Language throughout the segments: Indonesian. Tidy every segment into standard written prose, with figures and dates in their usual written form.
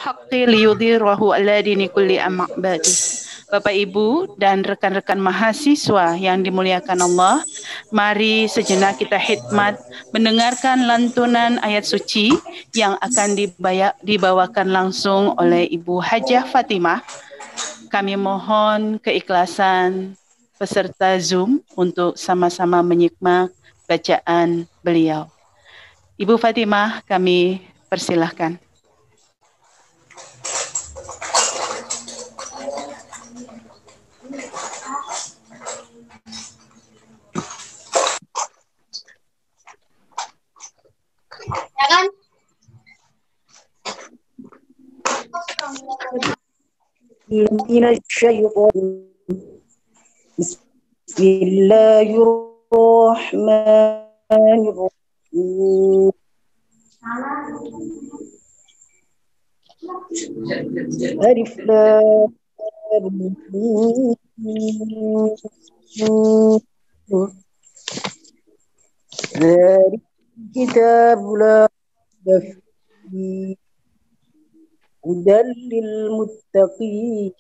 haqqi liyudhirahu ala dini kulli am'abadi. Bapak Ibu dan rekan-rekan mahasiswa yang dimuliakan Allah, mari sejenak kita khidmat mendengarkan lantunan ayat suci yang akan dibawakan langsung oleh Ibu Hajah Fatimah. Kami mohon keikhlasan peserta Zoom untuk sama-sama menyimak bacaan beliau. Ibu Fatimah, kami persilahkan. Bismillahirrahmanirrahim. Alif Lam Mim. Dzalik kitabul la raiba fihi hudan lil muttaqin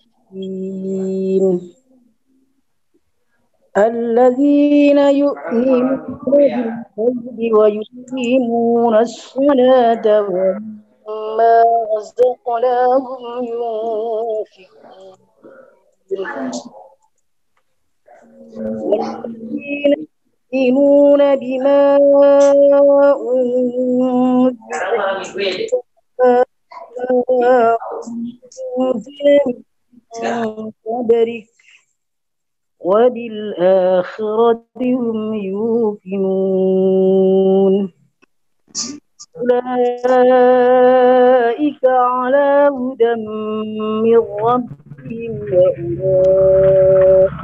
alladzina yu'minuna bil ghaibi wa yuqimuna as-salata wa mimma razaqnahum yunfiqun. والذين يؤمنون بما أنزل من قبلك وبالآخرة هم يوقنون أولئك على هدى من ربهم وأولئك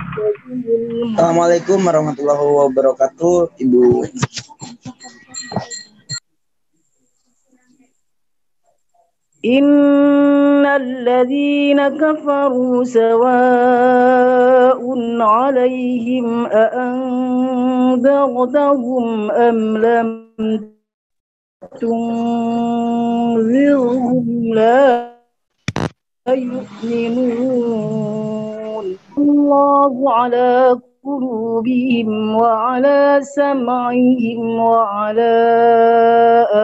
Assalamualaikum warahmatullahi wabarakatuh, Ibu. Innal ladzina kafaru sawa'un 'alaihim a anzartahum am lam tunzirhum la yu'minun. Allahu 'ala qulubihim wa 'ala sam'ihim wa 'ala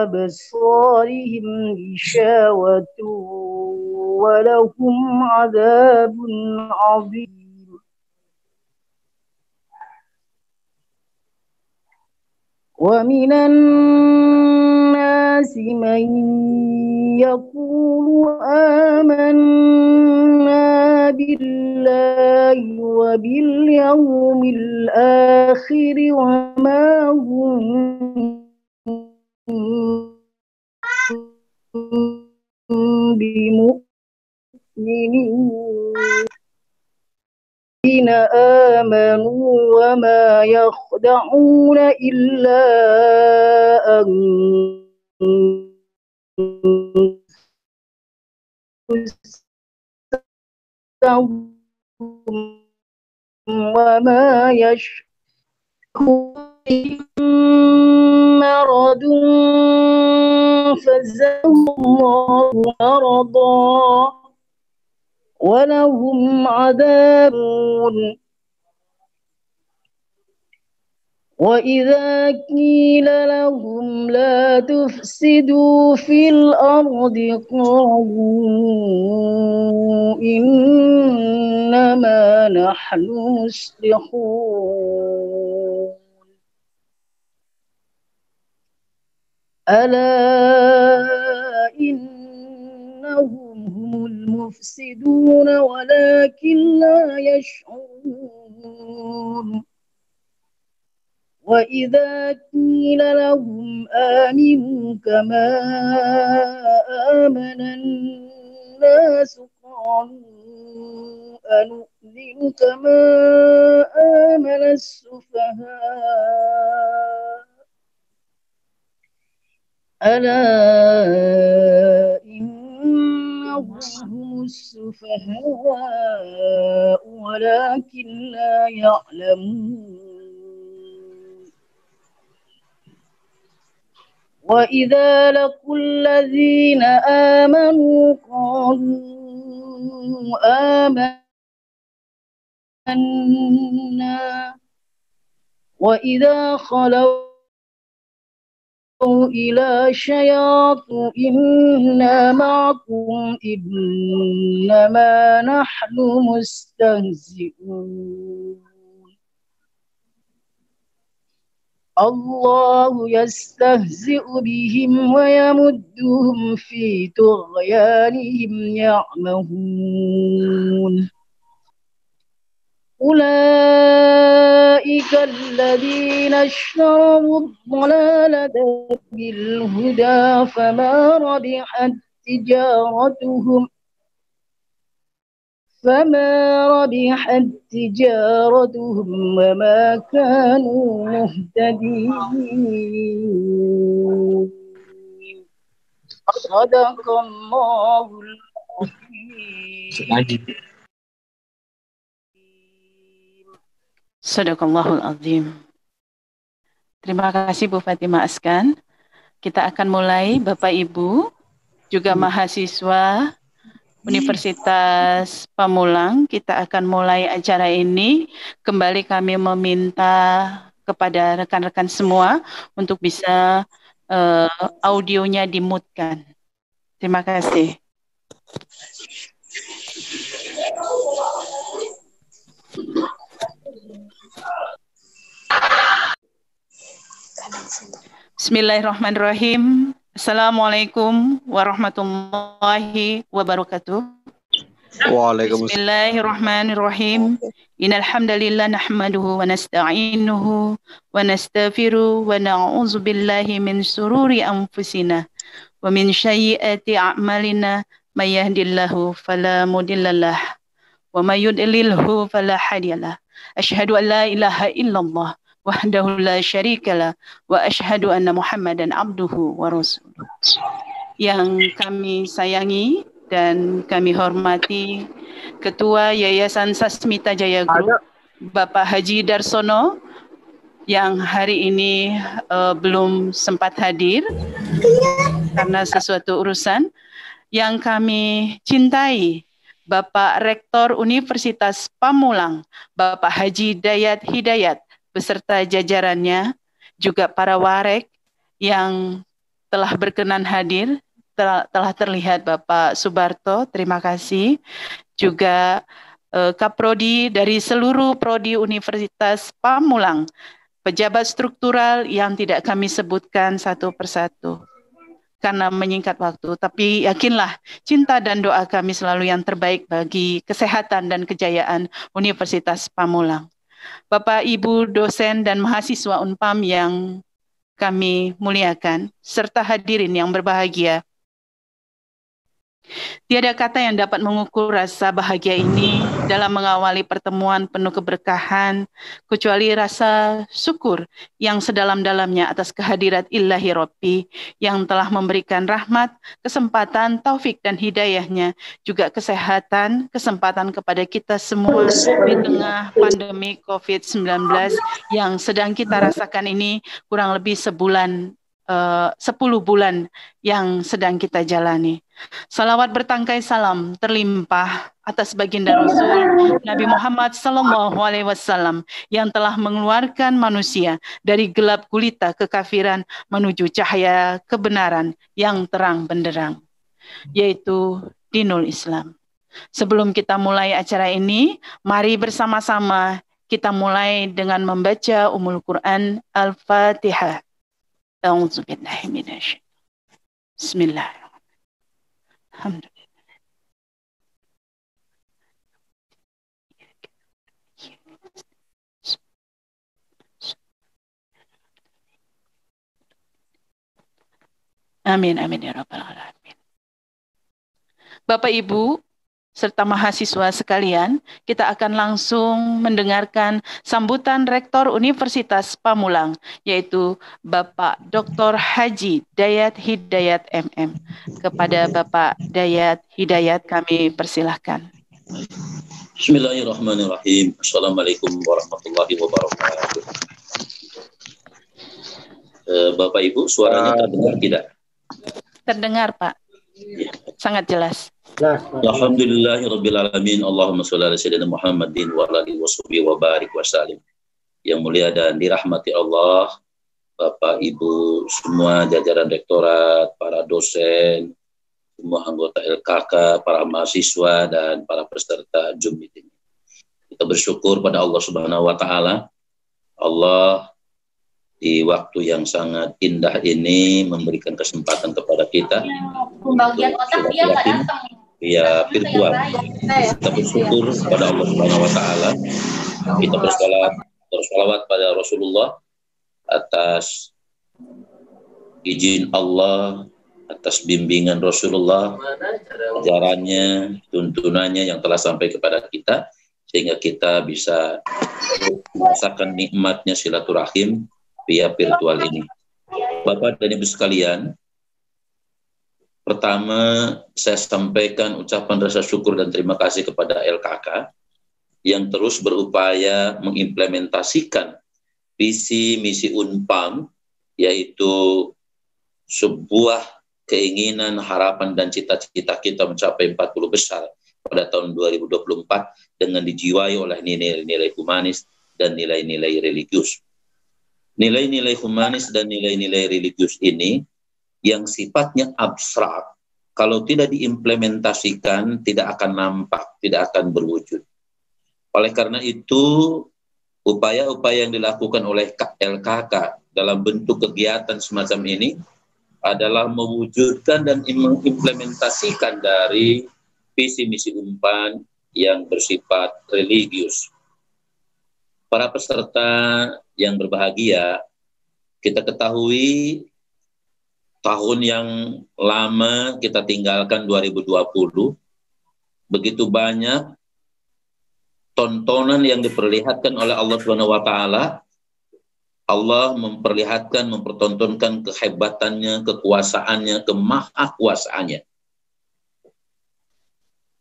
absarihim ghishawatun wa lahum 'adzabun 'adzim. Wa minan nasi man yaqulu amanna billahi wa bil yawmil akhir wa ma hum bimu'minin. آمنوا وما يخدعون إلا أنفسهم وما يشعرون مرض فزادهم الله مرضا ولهم عذاب. وإذا قيل لهم لا تفسدوا في الأرض قالوا إنما نحن مصلحون ألا إنهم هم المفسدون ولكن لا يشعرون. وإذا قيل لهم آمنوا كما آمن الناس قالوا أنؤمن كما آمن السفهاء ألا إنهم هم السفهاء ولكن لا يعلمون. وإذا لقوا الذين آمنوا قالوا آمنا وإذا خلوا إلى شياطئنا معكم إنما نحن مستهزئون الله يستهزئ بهم ويمدهم في طغيانهم يعمهون أولئك الذين اشتروا الضلالة بالهدى فما ربحت تجارتهم وما كانوا مهتدين صدق الله العظيم. Sadaqallahul Azim. Terima kasih Bu Fatimah Askan. Kita akan mulai, Bapak Ibu, juga mahasiswa Universitas Pamulang. Kita akan mulai acara ini. Kembali kami meminta kepada rekan-rekan semua untuk bisa audionya dimutkan. Terima kasih. Bismillahirrahmanirrahim. Assalamualaikum warahmatullahi wabarakatuh. Bismillahirrahmanirrahim. Innal hamdalillah nahmaduhu wa nasta'inuhu wa nastaghfiruh wa na'udzu billahi min shururi anfusina wa min sayyiati a'malina may yahdihillahu fala mudhillalah wa may yudlilhu fala hadiyalah. Asyhadu an la ilaha illallah wahdahu la syarikalah wa asyhadu anna Muhammadan abduhu wa rasuluh. Yang kami sayangi dan kami hormati Ketua Yayasan Sasmita Jaya Group, Bapak Haji Darsono, yang hari ini belum sempat hadir karena sesuatu urusan. Yang kami cintai, Bapak Rektor Universitas Pamulang, Bapak Haji Dayat Hidayat, beserta jajarannya, juga para warek yang telah berkenan hadir, telah terlihat Bapak Subarto, terima kasih. Juga Kaprodi dari seluruh Prodi Universitas Pamulang, pejabat struktural yang tidak kami sebutkan satu persatu karena menyingkat waktu, tapi yakinlah cinta dan doa kami selalu yang terbaik bagi kesehatan dan kejayaan Universitas Pamulang. Bapak, Ibu, dosen dan mahasiswa Unpam yang kami muliakan, serta hadirin yang berbahagia. Tiada kata yang dapat mengukur rasa bahagia ini dalam mengawali pertemuan penuh keberkahan, kecuali rasa syukur yang sedalam-dalamnya atas kehadirat Ilahi Rabbi yang telah memberikan rahmat, kesempatan, taufik dan hidayahnya, juga kesehatan, kesempatan kepada kita semua di tengah pandemi COVID-19 yang sedang kita rasakan ini kurang lebih 10 bulan yang sedang kita jalani. Salawat bertangkai salam terlimpah atas baginda Rasul Nabi Muhammad SAW yang telah mengeluarkan manusia dari gelap gulita kekafiran menuju cahaya kebenaran yang terang benderang, yaitu Dinul Islam. Sebelum kita mulai acara ini, mari bersama-sama kita mulai dengan membaca Ummul Quran Al-Fatihah. A'udzubillahi minasyaitonir rajim. Bismillahirrahmanirrahim. Alhamdulillah. Amin, amin ya rabbal alamin. Bapak, Ibu, serta mahasiswa sekalian, kita akan langsung mendengarkan sambutan Rektor Universitas Pamulang, yaitu Bapak Dr. Haji Dayat Hidayat MM. Kepada Bapak Dayat Hidayat kami persilahkan. Bismillahirrahmanirrahim. Assalamualaikum warahmatullahi wabarakatuh. Bapak Ibu, suaranya terdengar tidak? Terdengar, Pak. Ya. Sangat jelas. Alhamdulillahirrabbilalamin. Allahumma sholli ala sayyidina Muhammadin wa ala alihi washabihi wa barik wa salim. Yang mulia dan dirahmati Allah, Bapak Ibu semua jajaran rektorat, para dosen, semua anggota LKK, para mahasiswa dan para peserta Zoom meeting. Kita bersyukur pada Allah Subhanahu wa taala. Allah di waktu yang sangat indah ini memberikan kesempatan kepada kita Pembagian otak dia nggak datang. via virtual. Kita bersyukur pada Allah Subhanahu wa taala. Kita bersalawat pada Rasulullah atas izin Allah, atas bimbingan Rasulullah, ajarannya, tuntunannya yang telah sampai kepada kita, sehingga kita bisa merasakan nikmatnya silaturahim via virtual ini. Bapak dan Ibu sekalian, pertama saya sampaikan ucapan rasa syukur dan terima kasih kepada LKK yang terus berupaya mengimplementasikan visi misi Unpam, yaitu sebuah keinginan, harapan dan cita-cita kita mencapai 40 besar pada tahun 2024 dengan dijiwai oleh nilai-nilai humanis dan nilai-nilai religius. Nilai-nilai humanis dan nilai-nilai religius ini yang sifatnya abstrak, kalau tidak diimplementasikan tidak akan nampak, tidak akan berwujud. Oleh karena itu, upaya-upaya yang dilakukan oleh LKK dalam bentuk kegiatan semacam ini adalah mewujudkan dan mengimplementasikan dari visi misi Unpam yang bersifat religius. Para peserta yang berbahagia, kita ketahui tahun yang lama kita tinggalkan 2020, begitu banyak tontonan yang diperlihatkan oleh Allah Subhanahu wa taala. Allah memperlihatkan, mempertontonkan kehebatannya, kekuasaannya, kemahakuasaannya.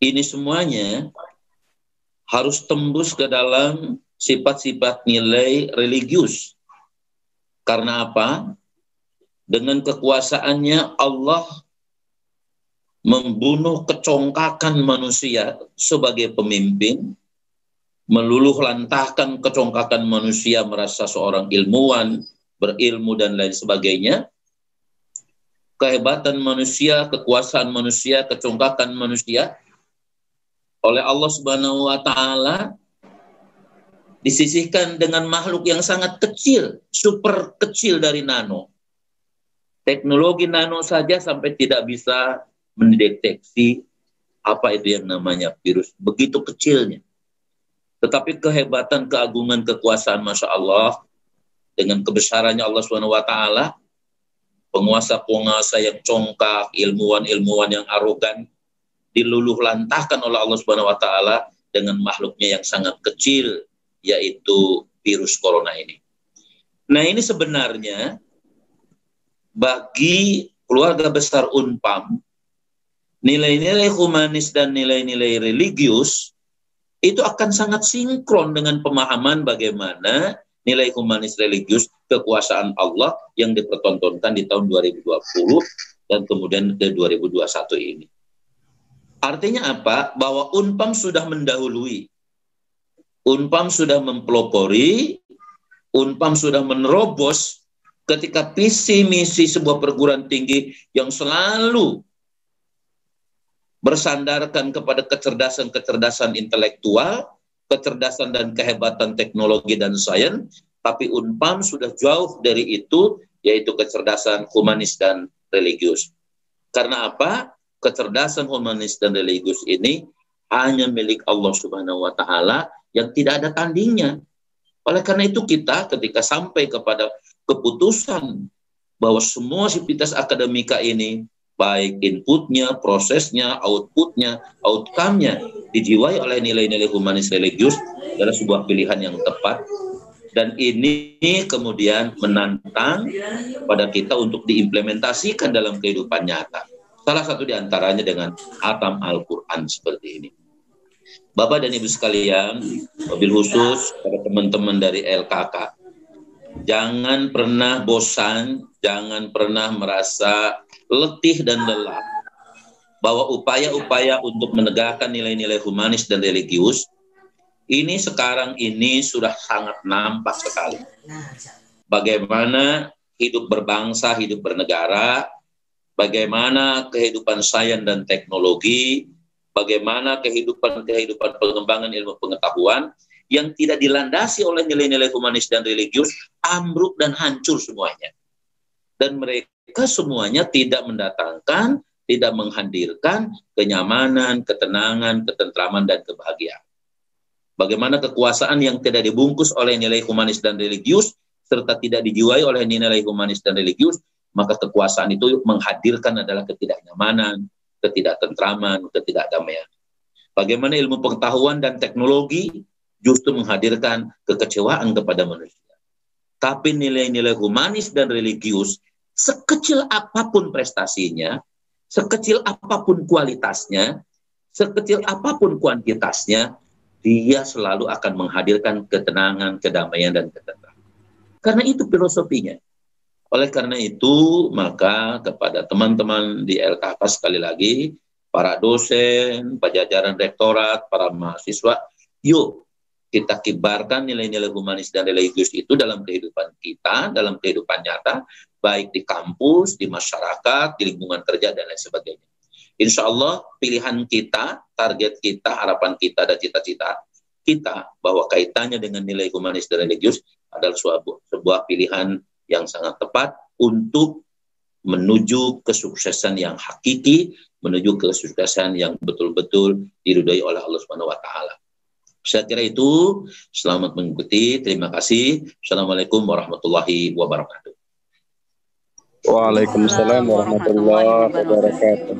Ini semuanya harus tembus ke dalam sifat-sifat nilai religius. Karena apa? Dengan kekuasaannya Allah membunuh kecongkakan manusia sebagai pemimpin, meluluh lantahkan kecongkakan manusia merasa seorang ilmuwan, berilmu dan lain sebagainya. Kehebatan manusia, kekuasaan manusia, kecongkakan manusia oleh Allah Subhanahu wa taala disisihkan dengan makhluk yang sangat kecil, super kecil dari nano. Teknologi nano saja sampai tidak bisa mendeteksi apa itu yang namanya virus, begitu kecilnya. Tetapi kehebatan, keagungan, kekuasaan Masya Allah, dengan kebesarannya Allah Subhanahu wa taala, penguasa-penguasa yang congkak, ilmuwan-ilmuwan yang arogan, diluluh lantahkan oleh Allah Subhanahu wa taala dengan makhluknya yang sangat kecil, yaitu virus corona ini. Nah, ini sebenarnya bagi keluarga besar Unpam, nilai-nilai humanis dan nilai-nilai religius itu akan sangat sinkron dengan pemahaman bagaimana nilai humanis religius kekuasaan Allah yang dipertontonkan di tahun 2020 dan kemudian ke 2021 ini. Artinya apa? Bahwa Unpam sudah mendahului. Unpam sudah mempelopori, Unpam sudah menerobos ketika visi misi sebuah perguruan tinggi yang selalu bersandarkan kepada kecerdasan-kecerdasan intelektual, kecerdasan dan kehebatan teknologi dan sains, tapi Unpam sudah jauh dari itu, yaitu kecerdasan humanis dan religius. Karena apa? Kecerdasan humanis dan religius ini hanya milik Allah Subhanahu wa taala yang tidak ada tandingnya. Oleh karena itu kita ketika sampai kepada keputusan bahwa semua sivitas akademika ini, baik inputnya, prosesnya, outputnya, outcome-nya dijiwai oleh nilai-nilai humanis religius adalah sebuah pilihan yang tepat. Dan ini kemudian menantang pada kita untuk diimplementasikan dalam kehidupan nyata. Salah satu diantaranya dengan Khatam Al-Quran seperti ini. Bapak dan Ibu sekalian, wabil khusus pada teman-teman dari LKK, jangan pernah bosan, jangan pernah merasa letih dan lelah bahwa upaya-upaya untuk menegakkan nilai-nilai humanis dan religius ini sekarang ini sudah sangat nampak sekali. Bagaimana hidup berbangsa, hidup bernegara, bagaimana kehidupan sains dan teknologi, bagaimana kehidupan pengembangan ilmu pengetahuan yang tidak dilandasi oleh nilai-nilai humanis dan religius, ambruk dan hancur semuanya. Dan mereka semuanya tidak mendatangkan, tidak menghadirkan kenyamanan, ketenangan, ketentraman, dan kebahagiaan. Bagaimana kekuasaan yang tidak dibungkus oleh nilai humanis dan religius, serta tidak dijiwai oleh nilai humanis dan religius, maka kekuasaan itu menghadirkan adalah ketidaknyamanan, ketidaktentraman, ketidakdamaian. Bagaimana ilmu pengetahuan dan teknologi justru menghadirkan kekecewaan kepada manusia. Tapi nilai-nilai humanis dan religius, sekecil apapun prestasinya, sekecil apapun kualitasnya, sekecil apapun kuantitasnya, dia selalu akan menghadirkan ketenangan, kedamaian, dan ketentraman. Karena itu filosofinya. Oleh karena itu, maka kepada teman-teman di LKK sekali lagi, para dosen, jajaran rektorat, para mahasiswa, yuk kita kibarkan nilai-nilai humanis dan religius itu dalam kehidupan kita, dalam kehidupan nyata, baik di kampus, di masyarakat, di lingkungan kerja, dan lain sebagainya. Insya Allah pilihan kita, target kita, harapan kita, dan cita-cita kita bahwa kaitannya dengan nilai humanis dan religius adalah sebuah pilihan yang sangat tepat untuk menuju kesuksesan yang hakiki, menuju kesuksesan yang betul-betul diridhoi oleh Allah Subhanahu wa taala. Saya kira itu, selamat mengikuti, terima kasih. Assalamualaikum warahmatullahi wabarakatuh. Waalaikumsalam warahmatullahi wabarakatuh.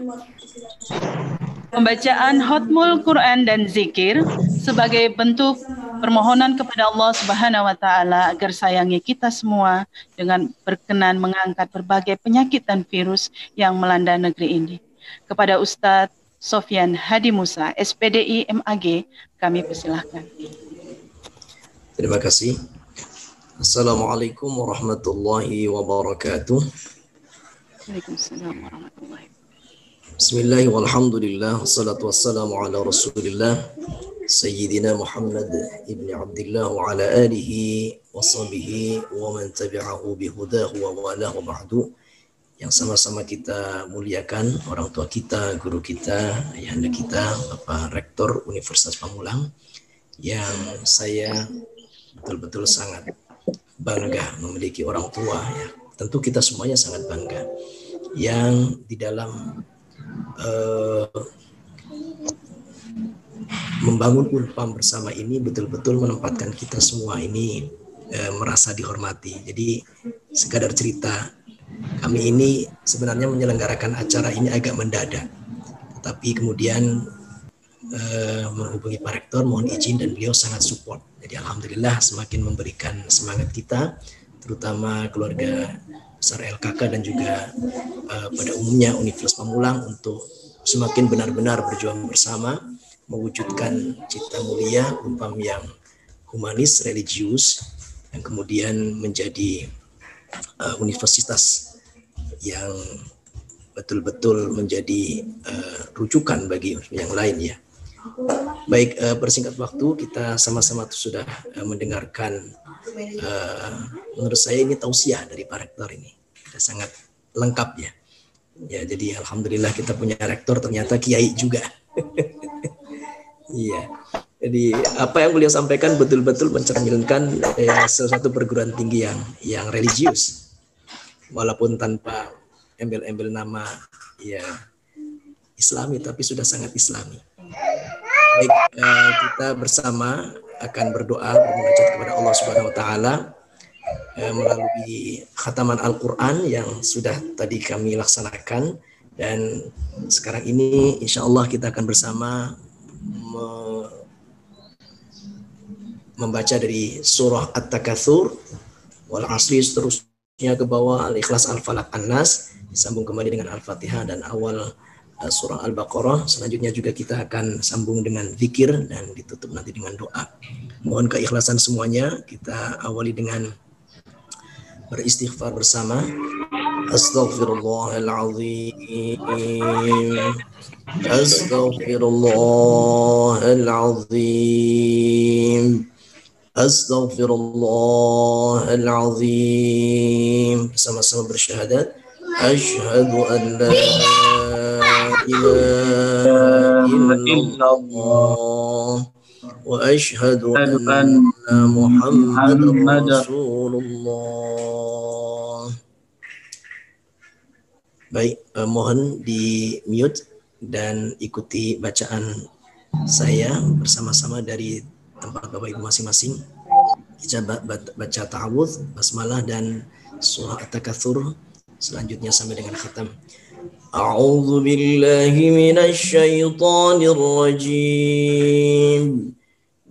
Pembacaan Khatmul Quran dan zikir sebagai bentuk permohonan kepada Allah Subhanahu wa taala agar sayangi kita semua dengan berkenan mengangkat berbagai penyakit dan virus yang melanda negeri ini. Kepada Ustadz Sofyan Hadi Musa, SPDI MAG, kami persilahkan. Terima kasih. Assalamualaikum warahmatullahi wabarakatuh. Waalaikumsalam warahmatullahi wabarakatuh. Bismillahirrahmanirrahim. Walhamdulillah. Wassalatu wassalamu ala rasulillah. Sayyidina Muhammad ibn Abdullah wa ala alihi wa sahbihi wa man tabi'ahu bihudahu wa walahu ba'du. Yang sama-sama kita muliakan orang tua kita, guru kita, ayahanda kita, Bapak Rektor Universitas Pamulang, yang saya betul-betul sangat bangga memiliki orang tua, ya. Tentu kita semuanya sangat bangga yang di dalam membangun Unpam bersama ini betul-betul menempatkan kita semua ini merasa dihormati. Jadi sekadar cerita, kami ini sebenarnya menyelenggarakan acara ini agak mendadak, tetapi kemudian menghubungi Pak Rektor, mohon izin, dan beliau sangat support. Jadi alhamdulillah semakin memberikan semangat kita, terutama keluarga besar LKK dan juga pada umumnya Universitas Pamulang untuk semakin benar-benar berjuang bersama mewujudkan cita mulia Unpam yang humanis, religius, yang kemudian menjadi universitas yang betul-betul menjadi rujukan bagi yang lain, ya. Baik, bersingkat waktu kita sama-sama sudah mendengarkan, menurut saya ini tausiah dari Pak Rektor ini sangat lengkap, ya. Ya, jadi alhamdulillah kita punya rektor ternyata kiai juga. Iya. Jadi apa yang beliau sampaikan betul-betul mencerminkan sesuatu perguruan tinggi yang religius, walaupun tanpa embel-embel nama ya Islami, tapi sudah sangat Islami. Baik, kita bersama akan berdoa bermunajat kepada Allah Subhanahu wa taala melalui khataman Al-Qur'an yang sudah tadi kami laksanakan, dan sekarang ini insya Allah kita akan bersama membaca dari surah At-Takatsur, wal asri, seterusnya ke bawah Al-Ikhlas, Al-Falaq, An-Nas, disambung kembali dengan Al-Fatihah dan awal surah Al-Baqarah. Selanjutnya juga kita akan sambung dengan zikir dan ditutup nanti dengan doa. Mohon keikhlasan semuanya. Kita awali dengan beristighfar bersama. Astaghfirullahalazim. Astaghfirullahalazim. Astaghfirullahalazim. Sama-sama bersyahadat. Asyhadu an la ilaha illallah wa asyhadu anna Muhammadar Rasulullah. Baik, mohon di mute dan ikuti bacaan saya bersama-sama dari tempat Bapak Ibu masing-masing. Kita baca ta'awudz, basmalah dan surah At-Takatsur selanjutnya sampai dengan khatam. A'udzu billahi minasy syaithanir rajim.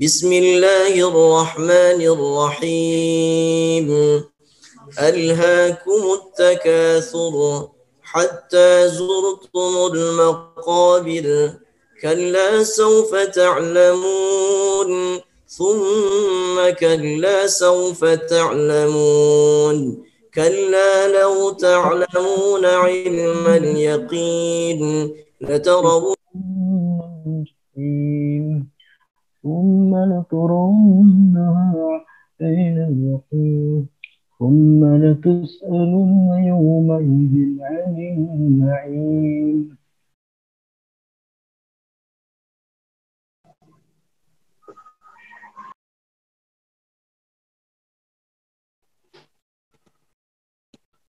Bismillahirrahmanirrahim. Alhaakumut takatsur hatta zurtumul maqabir. كلا سوف تعلمون ثم كلا سوف تعلمون كلا لو تعلمون علم اليقين لترون ثم لترونها عين اليقين ثم لتسألن يومئذ عن النعيم.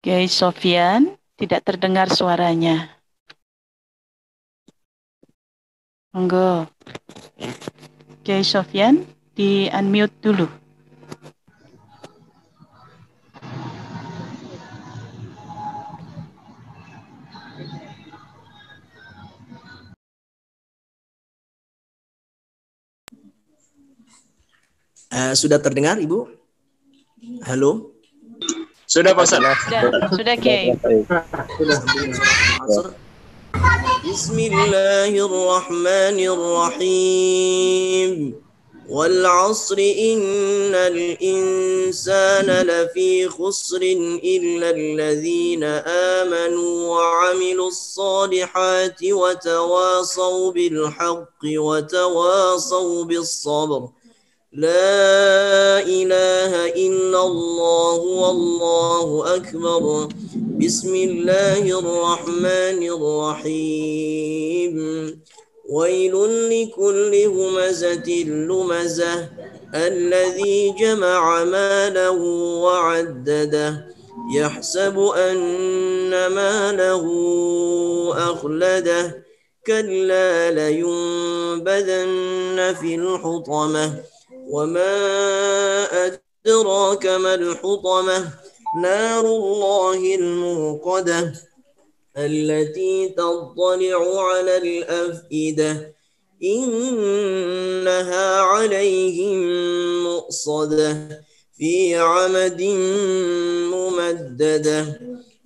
Kiai Sofyan, tidak terdengar suaranya. Monggo. Kiai Sofyan, di unmute dulu. Sudah terdengar, Ibu? Halo? Sudah Pak Ustaz. Sudah Kiai. Bismillahirrahmanirrahim. Wal 'asri innal insana lafi khusrin illa alladhina amanu wa 'amilus solihati wa tawasaw bil haqqi wa tawasaw bis sabr. لا إله إلا الله والله أكبر. بسم الله الرحمن الرحيم. ويل لكل همزة لمزة الذي جمع ماله وعدده يحسب أن ماله أخلده كلا لينبذن في الحطمة وما أدراك ما الحطمة نار الله الموقدة التي تطلع على الأفئدة إنها عليهم مؤصدة في عمد ممددة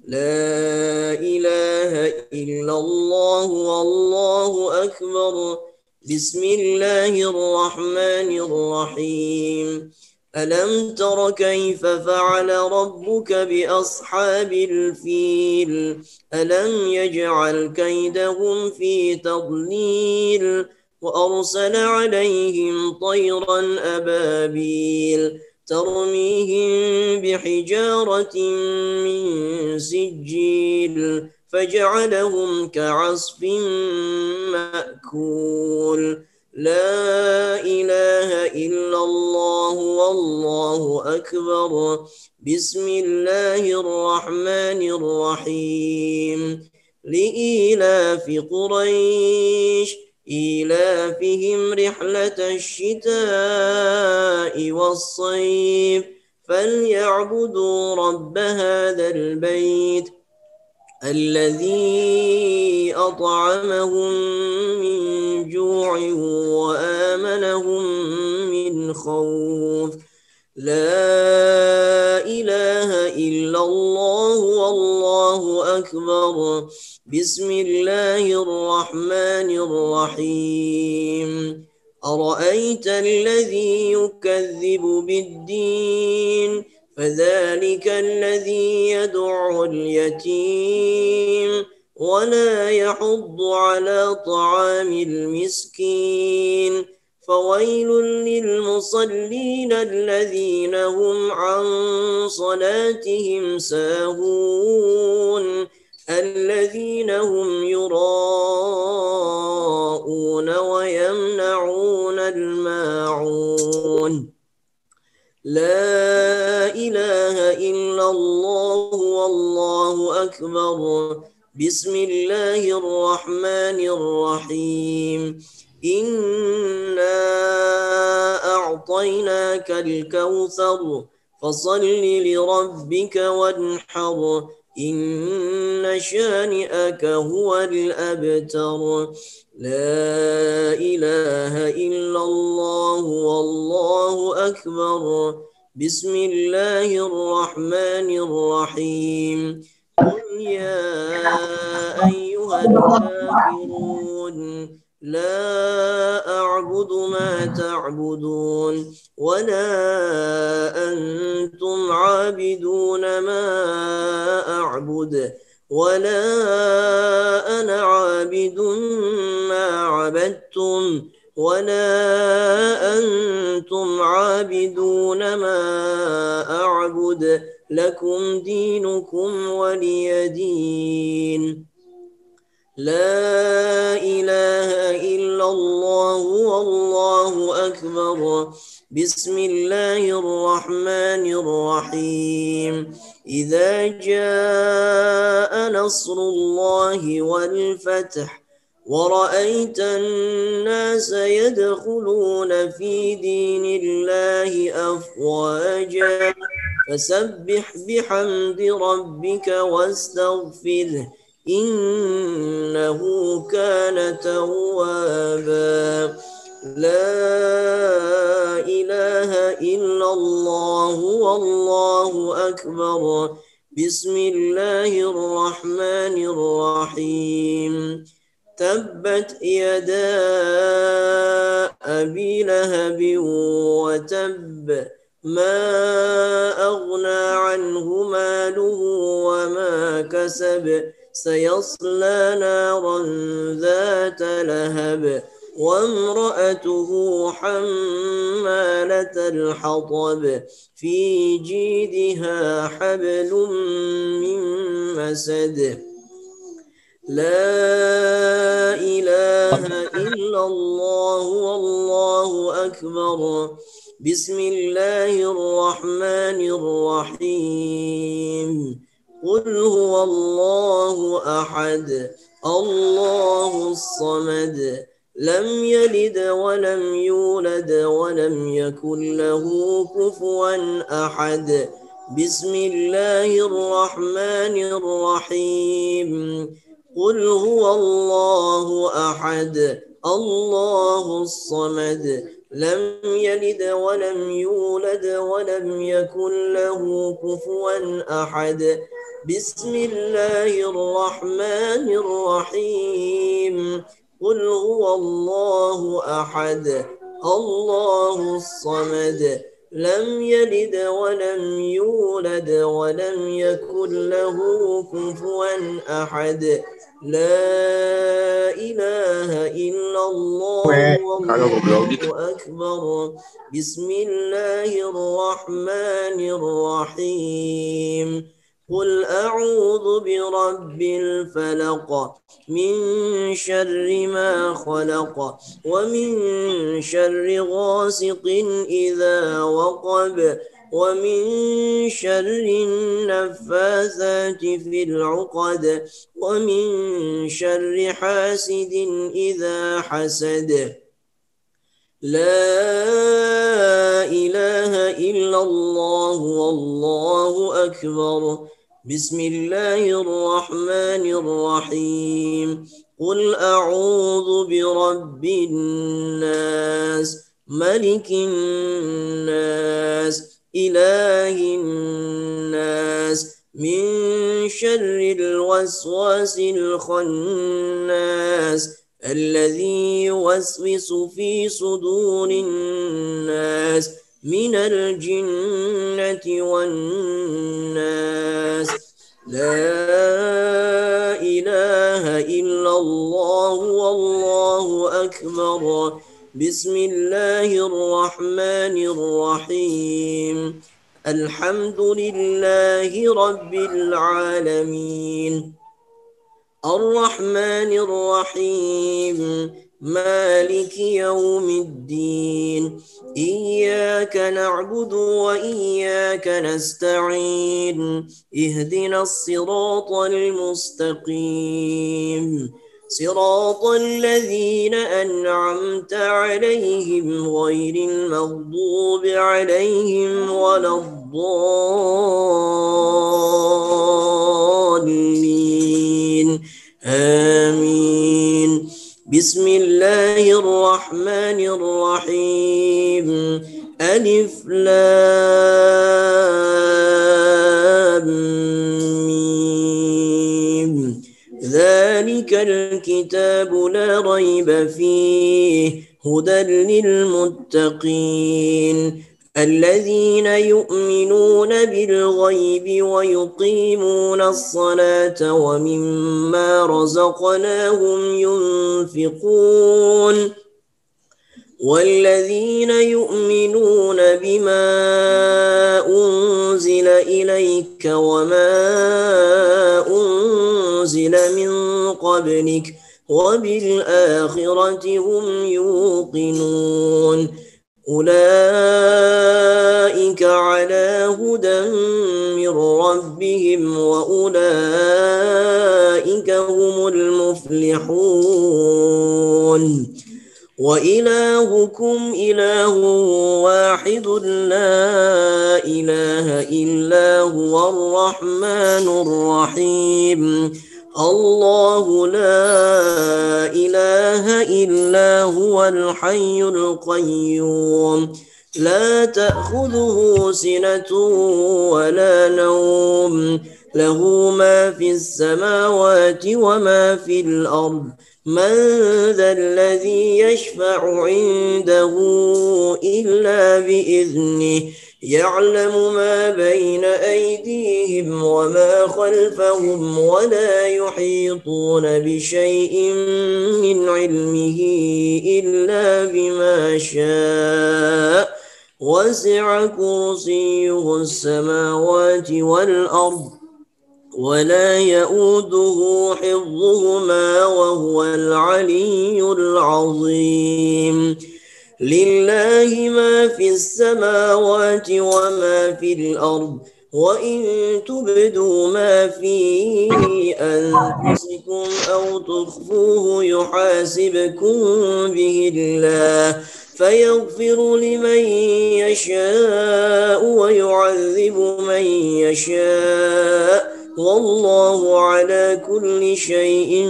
لا إله إلا الله والله أكبر. بسم الله الرحمن الرحيم. ألم تر كيف فعل ربك بأصحاب الفيل ألم يجعل كيدهم في تضليل وأرسل عليهم طيرا أبابيل ترميهم بحجارة من سجيل فجعلهم كعصف مأكول. لا إله إلا الله والله أكبر. بسم الله الرحمن الرحيم. لإيلاف قريش إيلافهم رحلة الشتاء والصيف فليعبدوا رب هذا البيت الذي أطعمهم من جوع وآمنهم من خوف. لا إله إلا الله والله أكبر. بسم الله الرحمن الرحيم. أرأيت الذي يكذب بالدين فذلك الذي يدع اليتيم ولا يحض على طعام المسكين فويل للمصلين الذين هم عن صلاتهم ساهون الذين هم يراءون ويمنعون الماعون لا إله إلا الله والله أكبر بسم الله الرحمن الرحيم إنا أعطيناك الكوثر فصل لربك وانحر إن شانئك هو الأبتر لا إله إلا الله والله أكبر بسم الله الرحمن الرحيم قل يا أيها الكافرون لا أعبد ما تعبدون ولا أنتم عابدون ما أعبد ولا أنا عابد ما عبدتم ولا أنتم عابدون ما أعبد لكم دينكم ولي دين لا إله إلا الله والله أكبر بسم الله الرحمن الرحيم إذا جاء نصر الله والفتح ورأيت الناس يدخلون في دين الله أفواجا فسبح بحمد ربك واستغفره إنه كان توابا لا إله إلا الله والله أكبر بسم الله الرحمن الرحيم تبت يدا أبي لهب وتب ما أغنى عنه ماله وما كسب سيصلى نارا ذات لهب وامرأته حمالة الحطب في جيدها حبل من مسد لا إله إلا الله والله أكبر بسم الله الرحمن الرحيم قل هو الله أحد الله الصمد لم يلد ولم يولد ولم يكن له كفوا أحد بسم الله الرحمن الرحيم قل هو الله أحد الله الصمد لم يلد ولم يولد ولم يكن له كفوا أحد بسم الله الرحمن الرحيم قل هو الله أحد الله الصمد لم يلد ولم يولد ولم يكن له كفوا أحد لا إله إلا الله والله أكبر بسم الله الرحمن الرحيم قل أعوذ برب الفلق من شر ما خلق ومن شر غاسق إذا وقب ومن شر النفاثات في العقد ومن شر حاسد إذا حسد لا إله إلا الله والله أكبر بسم الله الرحمن الرحيم قل أعوذ برب الناس ملك الناس إله الناس من شر الوسواس الخناس الذي يوسوس في صدور الناس من الجنة والناس. لا إله إلا الله والله أكبر. بسم الله الرحمن الرحيم. الحمد لله رب العالمين. الرحمن الرحيم. مالك يوم الدين. إياك نعبد وإياك نستعين. اهدنا الصراط المستقيم. صراط الذين أنعمت عليهم غير المغضوب عليهم ولا الضالين. آمين. بسم الله الرحمن الرحيم. ألف لام ميم. ذلك الكتاب لا ريب فيه هدى للمتقين الذين يؤمنون بالغيب ويقيمون الصلاة ومما رزقناهم ينفقون والذين يؤمنون بما أنزل إليك وما أنزل من قبلك وبالآخرة هم يوقنون أولئك على هدى من ربهم وأولئك هم المفلحون. وإلهكم إله واحد لا إله إلا هو الرحمن الرحيم. الله لا إله إلا هو الحي القيوم لا تأخذه سنة ولا نوم له ما في السماوات وما في الأرض. من ذا الذي يشفع عنده إلا بإذنه يعلم ما بين أيديهم وما خلفهم ولا يحيطون بشيء من علمه إلا بما شاء وسع كرسيه السماوات والأرض ولا يؤوده حفظهما وهو العلي العظيم. لله ما في السماوات وما في الأرض وإن تبدوا ما في أنفسكم أو تخفوه يحاسبكم به الله فيغفر لمن يشاء ويعذب من يشاء والله على كل شيء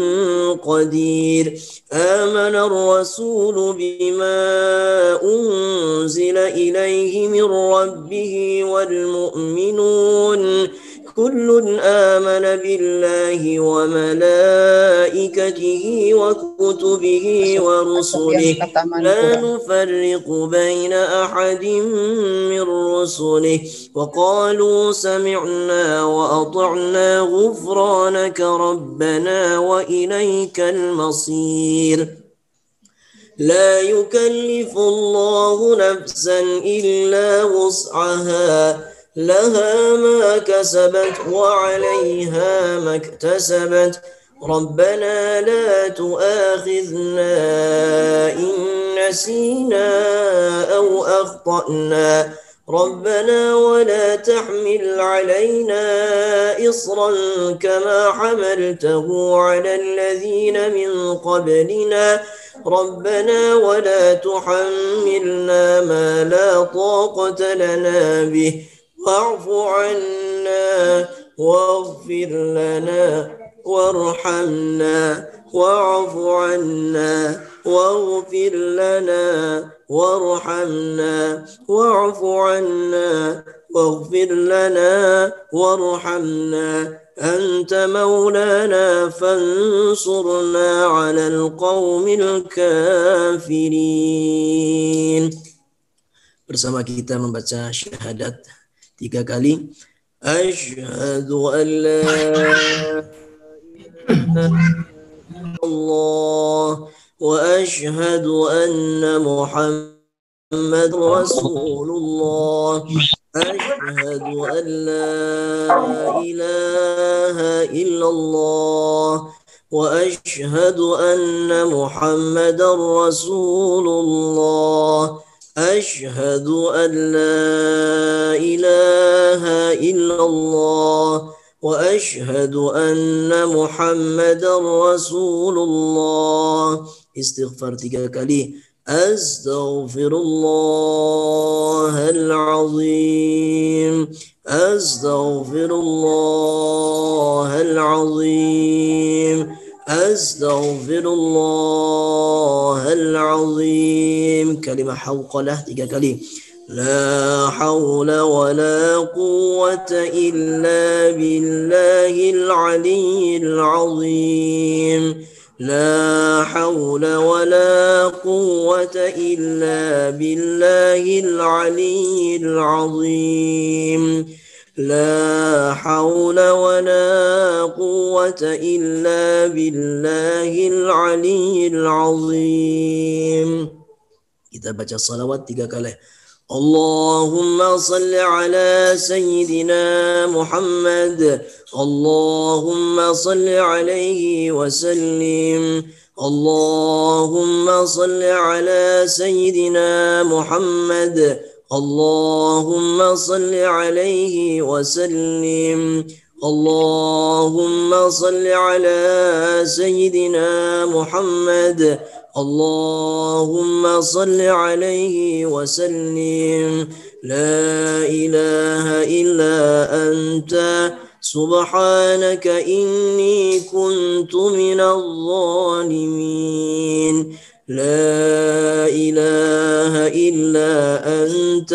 قدير. آمن الرسول بما أنزل إليه من ربه والمؤمنون كل آمن بالله وملائكته وكتبه ورسله لا نفرق بين أحد من رسله وقالوا سمعنا وأطعنا غفرانك ربنا وإليك المصير. لا يكلف الله نفسا إلا وسعها لها ما كسبت وعليها ما اكتسبت ربنا لا تؤاخذنا إن نسينا أو أخطأنا ربنا ولا تحمل علينا إصرا كما حملته على الذين من قبلنا ربنا ولا تحملنا ما لا طاقة لنا به واعف عنا واغفر لنا وارحمنا واعف عنا واغفر لنا وارحمنا واعف عنا واغفر لنا وارحمنا أنت مولانا فانصرنا على القوم الكافرين. bersama kita membaca syahadat 3 kali. Asyhadu an la ilaha illallah wa asyhadu anna Muhammad Rasulullah. Asyhadu an la ilaha illallah وأشهد أن محمدا رسول الله أشهد أن لا إله إلا الله وأشهد أن محمدا رسول الله. Istighfar 3 kali. Astaghfirullahal azim. Astaghfirullahal azim. Astaghfirullahal azim. Kalimah hawqalah 3 kali. La hawla wa la quwwata illa billahil aliyyil azim. La hawla wa la quwwata illa billahil aliyyil azim. لا حول ولا قوة إلا بالله العلي العظيم. Kita baca salawat 3 kali. Allahumma salli ala Sayyidina Muhammad. Allahumma salli alaihi wa sallim. Allahumma salli ala Sayyidina Muhammad. اللهم صل عليه وسلم. اللهم صل على سيدنا محمد. اللهم صل عليه وسلم. لا إله إلا أنت سبحانك إني كنت من الظالمين. لا إله إلا أنت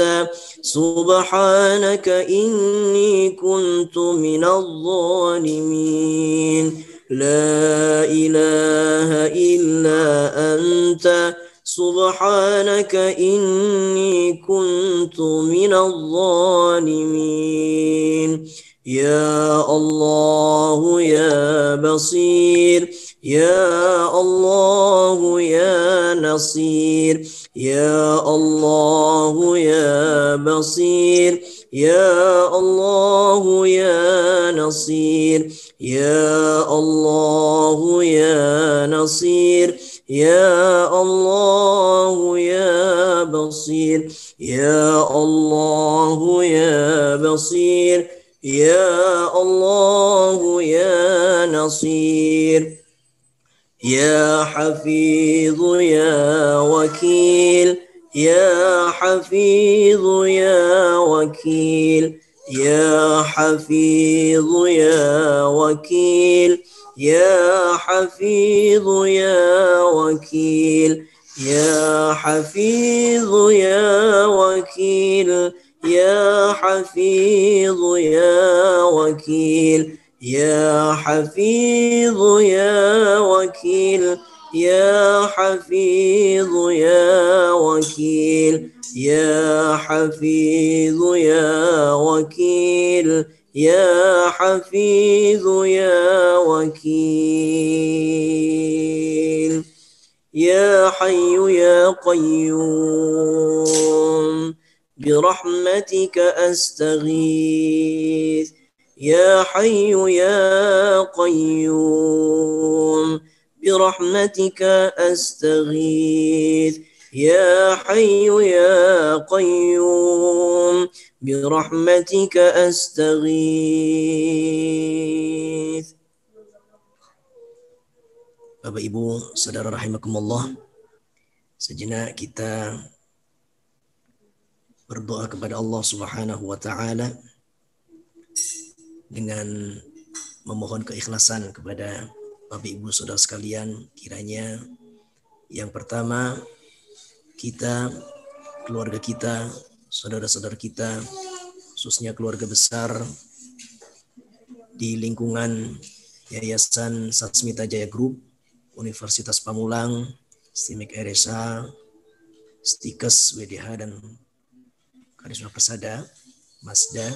سبحانك إني كنت من الظالمين. لا إله إلا أنت سبحانك إني كنت من الظالمين. يا الله يا بصير. يا الله يا نصير. يا الله يا بصير. يا الله يا نصير. يا الله يا نصير. يا الله يا بصير. يا الله يا بصير. يا الله يا نصير. يا حفيظ يا وكيل. يا حفيظ يا وكيل. يا حفيظ يا وكيل. يا حفيظ يا وكيل. يا حفيظ يا وكيل. يا حفيظ يا وكيل. يا حفيظ يا وكيل. يا حفيظ يا وكيل. يا حفيظ يا وكيل. يا حفيظ يا وكيل. يا حي يا قيوم برحمتك أستغيث. يا حي يا قيوم برحمتك أستغيث. يا حي يا قيوم برحمتك أستغيث. Bapak Ibu, Saudara rahimakumullah, sejenak kita berdoa kepada Allah Subhanahu wa taala dengan memohon keikhlasan kepada Bapak Ibu Saudara sekalian. Kiranya yang pertama, kita, keluarga kita, saudara-saudara kita, khususnya keluarga besar di lingkungan Yayasan Sasmita Jaya Group, Universitas Pamulang, STIMIK RSA, STIKES, WDH, dan Karisma Persada, Masda,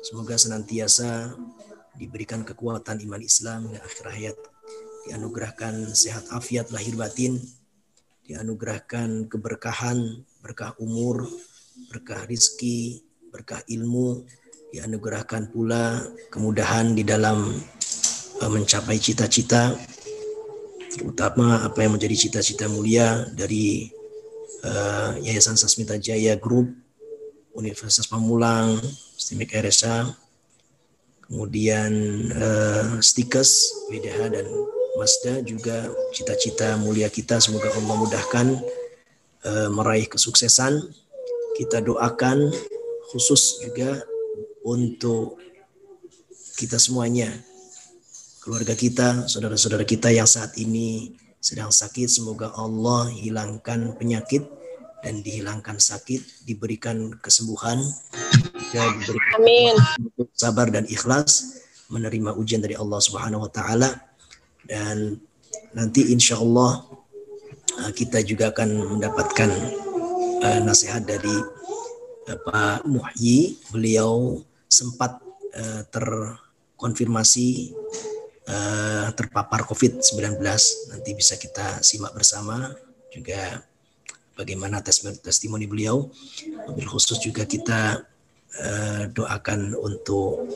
semoga senantiasa diberikan kekuatan iman Islam dan akhir hayat, dianugerahkan sehat afiat lahir batin, dianugerahkan keberkahan, berkah umur, berkah rizki, berkah ilmu, dianugerahkan pula kemudahan di dalam mencapai cita-cita, terutama apa yang menjadi cita-cita mulia dari Yayasan Sasmita Jaya Group, Universitas Pamulang, Stimik RSA, kemudian Stikes, WDH dan Masda, juga cita-cita mulia kita semoga Allah mudahkan meraih kesuksesan. Kita doakan khusus juga untuk kita semuanya, keluarga kita, saudara-saudara kita yang saat ini sedang sakit, semoga Allah hilangkan penyakit dan dihilangkan sakit, diberikan kesembuhan, dan diberikan sabar dan ikhlas menerima ujian dari Allah Subhanahu wa taala. Dan nanti insya Allah kita juga akan mendapatkan nasihat dari Pak Muhyi. Beliau sempat terkonfirmasi terpapar COVID-19. Nanti bisa kita simak bersama juga bagaimana testimoni beliau. Wabil khusus juga kita doakan untuk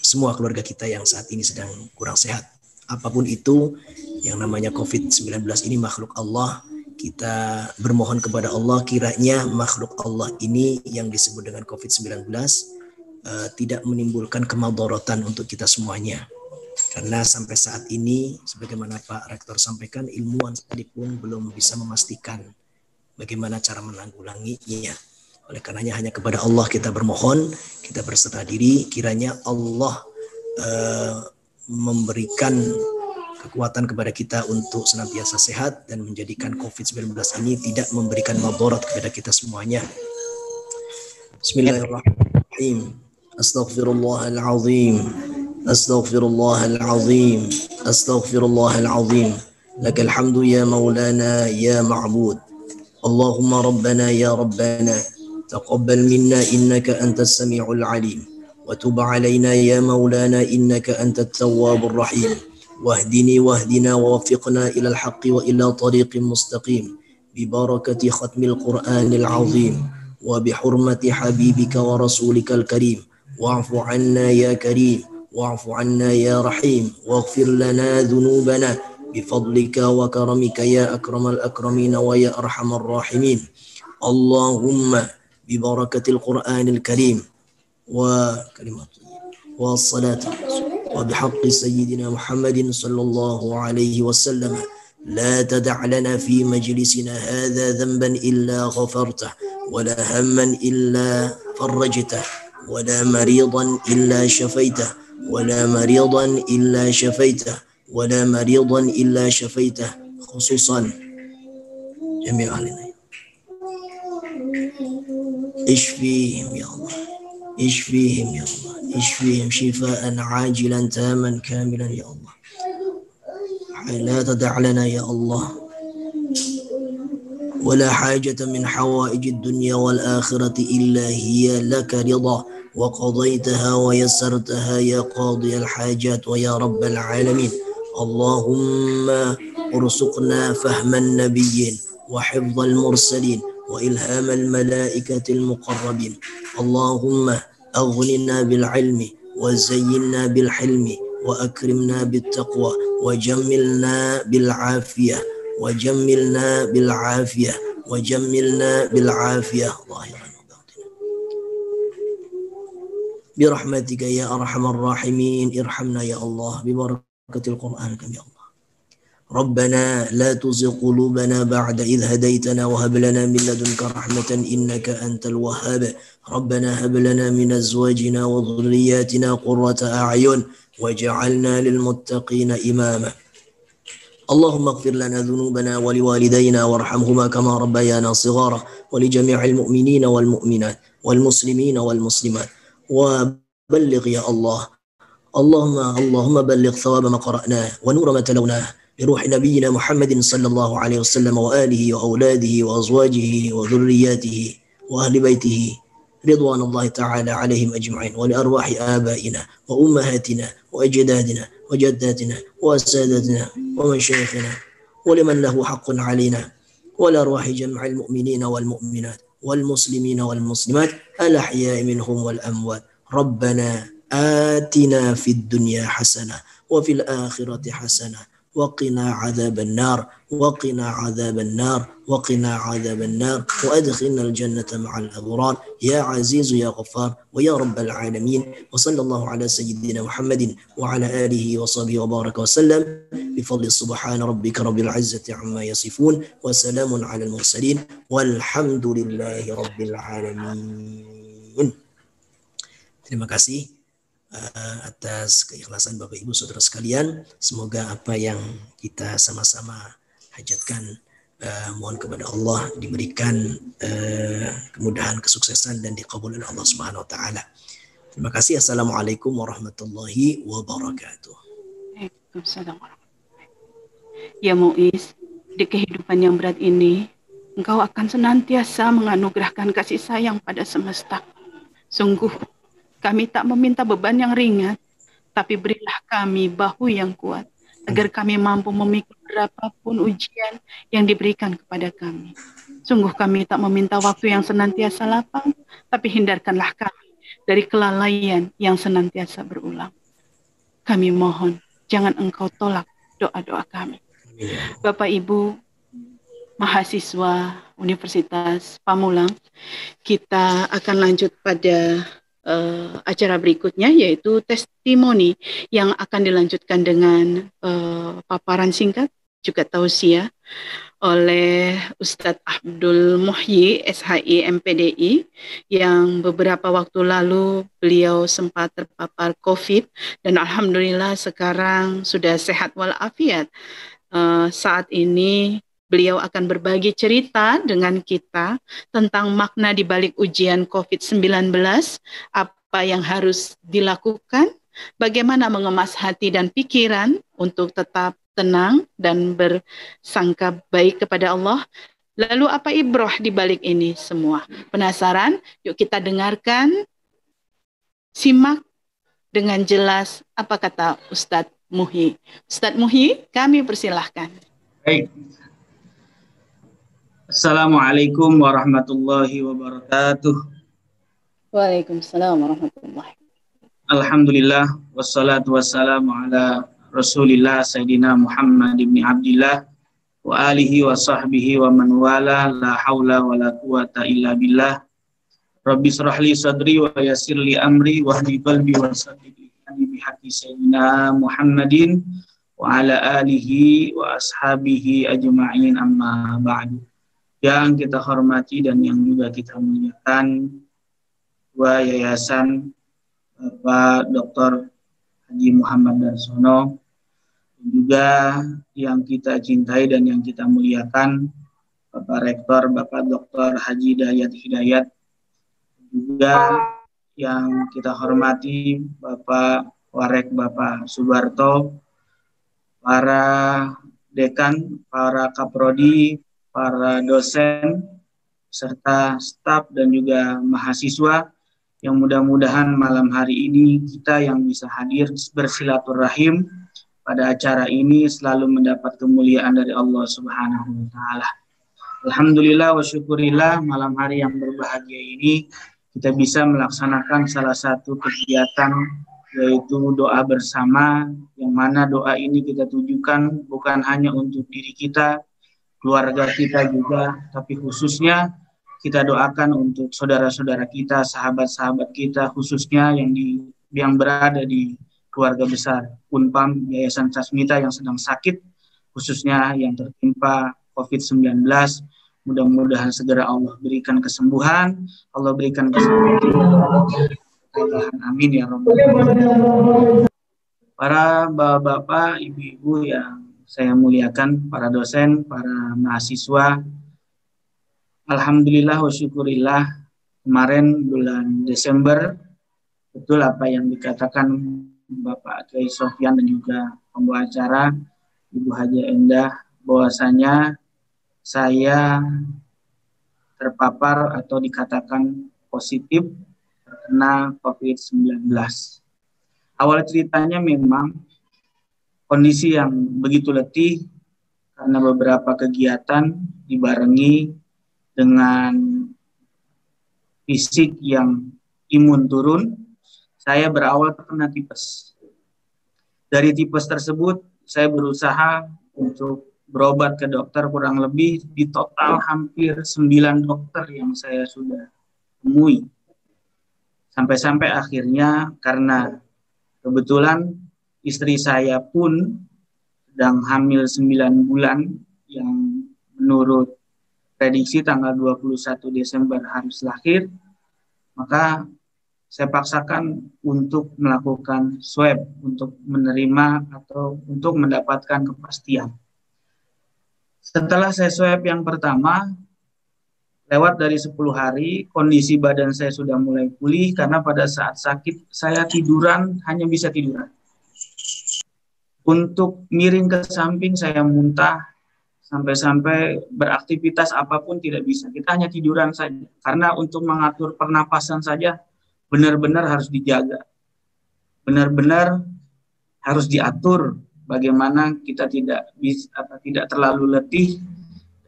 semua keluarga kita yang saat ini sedang kurang sehat. Apapun itu, yang namanya COVID-19 ini makhluk Allah. Kita bermohon kepada Allah, kiranya makhluk Allah ini yang disebut dengan COVID-19 tidak menimbulkan kemadharatan untuk kita semuanya. Karena sampai saat ini, sebagaimana Pak Rektor sampaikan, ilmuwan sekalipun belum bisa memastikan bagaimana cara menanggulanginya. Oleh karenanya hanya kepada Allah kita bermohon, kita berserah diri, kiranya Allah memberikan kekuatan kepada kita untuk senantiasa sehat dan menjadikan COVID-19 ini tidak memberikan madarat kepada kita semuanya. Bismillahirrahmanirrahim. Astaghfirullahalazim. Astaghfirullahalazim. Astaghfirullahalazim. Lakal hamdu ya maulana ya ma'bud. Allahumma rabbana ya rabbana taqabbal minna innaka antas sami'ul alim wa tub alaina ya maulana innaka antat tawwabur rahim. واهدني واهدنا ووفقنا إلى الحق وإلى طريق مستقيم ببركة ختم القرآن العظيم وبحرمة حبيبك ورسولك الكريم. واعف عنا يا كريم واعف عنا يا رحيم واغفر لنا ذنوبنا بفضلك وكرمك يا أكرم الأكرمين ويا أرحم الراحمين. اللهم ببركة القرآن الكريم وكلمات والصلاة وبحق سيدنا محمد صلى الله عليه وسلم لا تدع لنا في مجلسنا هذا ذنبا إلا غفرته ولا هما إلا فرجته ولا مريضا إلا شفيته ولا مريضا إلا شفيته ولا مريضا إلا شفيته خصوصا جميع أهلنا. اشفيهم يا الله اشفيهم يا الله اشفيهم شفاء عاجلا تاما كاملا يا الله. لا تدع لنا يا الله ولا حاجة من حوائج الدنيا والآخرة إلا هي لك رضا وقضيتها ويسرتها يا قاضي الحاجات ويا رب العالمين. اللهم ارزقنا فهم النبيين وحفظ المرسلين وإلهام الملائكة المقربين. اللهم أغننا بالعلم وزينا بالحلم وأكرمنا بالتقوى وجملنا بالعافية وجملنا بالعافية وجملنا بالعافية ظاهرا وباطنا برحمتك يا أرحم الراحمين. ارحمنا يا الله ببركة القرآن يا الله. ربنا لا تزغ قلوبنا بعد إذ هديتنا وهب لنا من لدنك رحمة إنك أنت الوهاب. ربنا هب لنا من أزواجنا وذرياتنا قرة أعين وجعلنا للمتقين إماما. اللهم اغفر لنا ذنوبنا ولوالدينا وارحمهما كما ربيانا صغارا ولجميع المؤمنين والمؤمنات والمسلمين والمسلمات. وبلغ يا الله اللهم بلغ ثواب ما قرأناه ونور ما تلوناه لروح نبينا محمد صلى الله عليه وسلم وآله وأولاده وأزواجه وذرياته وأهل بيته رضوان الله تعالى عليهم أجمعين، ولأرواح آبائنا وأمهاتنا وأجدادنا وجداتنا وسادتنا ومشايخنا ولمن له حق علينا، ولأرواح جميع المؤمنين والمؤمنات والمسلمين والمسلمات الأحياء منهم والأموات. ربنا آتنا في الدنيا حسنة وفي الآخرة حسنة وقنا عذاب النار وقنا عذاب النار وقنا عذاب النار وأدخلنا الجنة مع الأبرار يا عزيز يا غفار ويا رب العالمين. وصلى الله على سيدنا محمد وعلى آله وصحبه وبارك وسلم بفضل سبحان ربك رب العزة عما يصفون وسلام على المرسلين والحمد لله رب العالمين. Terima kasih atas keikhlasan Bapak Ibu Saudara sekalian. Semoga apa yang kita sama-sama hajatkan, mohon kepada Allah diberikan kemudahan, kesuksesan dan dikabul oleh Allah Subhanahu wa taala. Terima kasih. Assalamualaikum warahmatullahi wabarakatuh. Waalaikumsalam. Ya Muiz, di kehidupan yang berat ini, Engkau akan senantiasa menganugerahkan kasih sayang pada semesta. Sungguh, kami tak meminta beban yang ringan, tapi berilah kami bahu yang kuat, agar kami mampu memikul berapapun ujian yang diberikan kepada kami. Sungguh kami tak meminta waktu yang senantiasa lapang, tapi hindarkanlah kami dari kelalaian yang senantiasa berulang. Kami mohon, jangan Engkau tolak doa-doa kami. Bapak Ibu, mahasiswa Universitas Pamulang, kita akan lanjut pada acara berikutnya, yaitu testimoni yang akan dilanjutkan dengan paparan singkat juga tausiah oleh Ustadz Abdul Muhyi SHI MPDI, yang beberapa waktu lalu beliau sempat terpapar COVID dan alhamdulillah sekarang sudah sehat walafiat. Saat ini beliau akan berbagi cerita dengan kita tentang makna di balik ujian COVID-19, apa yang harus dilakukan, bagaimana mengemas hati dan pikiran untuk tetap tenang dan bersangka baik kepada Allah. Lalu apa ibrah di balik ini semua? Penasaran? Yuk kita dengarkan, simak dengan jelas apa kata Ustadz Muhyi. Ustadz Muhyi, kami persilahkan. Baik. Assalamualaikum warahmatullahi wabarakatuh. Waalaikumsalam warahmatullahi wabarakatuh. Alhamdulillah wassalatu wassalamu ala Rasulillah Sayyidina Muhammad ibn Abdillah wa alihi wa sahbihi wa man wala, la hawla wa la quwata illa billah. Rabbi shrah li sadri wa yassir li amri wa hdil qalbi wa saddid liqani bi haqqi Sayyidina Muhammadin wa ala alihi wa ashabihi ajma'in, amma ba'du. Yang kita hormati dan yang juga kita muliakan, Ketua Yayasan Bapak Dr. Haji Muhammad Darsono, dan juga yang kita cintai dan yang kita muliakan Bapak Rektor Bapak Dr. Haji Dayat Hidayat, juga yang kita hormati Bapak Warek Bapak Subarto, para dekan, para kaprodi, para dosen, serta staf dan juga mahasiswa, yang mudah-mudahan malam hari ini kita yang bisa hadir bersilaturahim pada acara ini selalu mendapat kemuliaan dari Allah Subhanahu wa taala. Alhamdulillah wa syukurillah, malam hari yang berbahagia ini kita bisa melaksanakan salah satu kegiatan, yaitu doa bersama, yang mana doa ini kita tujukan bukan hanya untuk diri kita, keluarga kita juga, tapi khususnya kita doakan untuk saudara-saudara kita, sahabat-sahabat kita, khususnya yang berada di keluarga besar Unpam Yayasan Sasmita yang sedang sakit, khususnya yang tertimpa COVID-19. Mudah-mudahan segera Allah berikan kesembuhan, Allah berikan kesembuhan. Amin ya rabbal alamin. Para bapak-bapak, ibu-ibu yang saya muliakan, para dosen, para mahasiswa, alhamdulillah wa syukurillah, kemarin bulan Desember, betul apa yang dikatakan Bapak Kiai Sofyan dan juga pembawa acara Ibu Haja Endah, bahwasanya saya terpapar atau dikatakan positif terkena COVID-19. Awal ceritanya memang kondisi yang begitu letih karena beberapa kegiatan dibarengi dengan fisik yang imun turun, saya berawal terkena tipes. Dari tipes tersebut, saya berusaha untuk berobat ke dokter, kurang lebih di total hampir 9 dokter yang saya sudah temui. Sampai-sampai akhirnya karena kebetulan istri saya pun sedang hamil 9 bulan yang menurut prediksi tanggal 21 Desember harus lahir, maka saya paksakan untuk melakukan swab untuk menerima atau untuk mendapatkan kepastian. Setelah saya swab yang pertama, lewat dari 10 hari, kondisi badan saya sudah mulai pulih karena pada saat sakit saya tiduran, hanya bisa tiduran. Untuk miring ke samping saya muntah, sampai-sampai beraktivitas apapun tidak bisa. Kita hanya tiduran saja. Karena untuk mengatur pernapasan saja benar-benar harus dijaga. Benar-benar harus diatur bagaimana kita tidak terlalu letih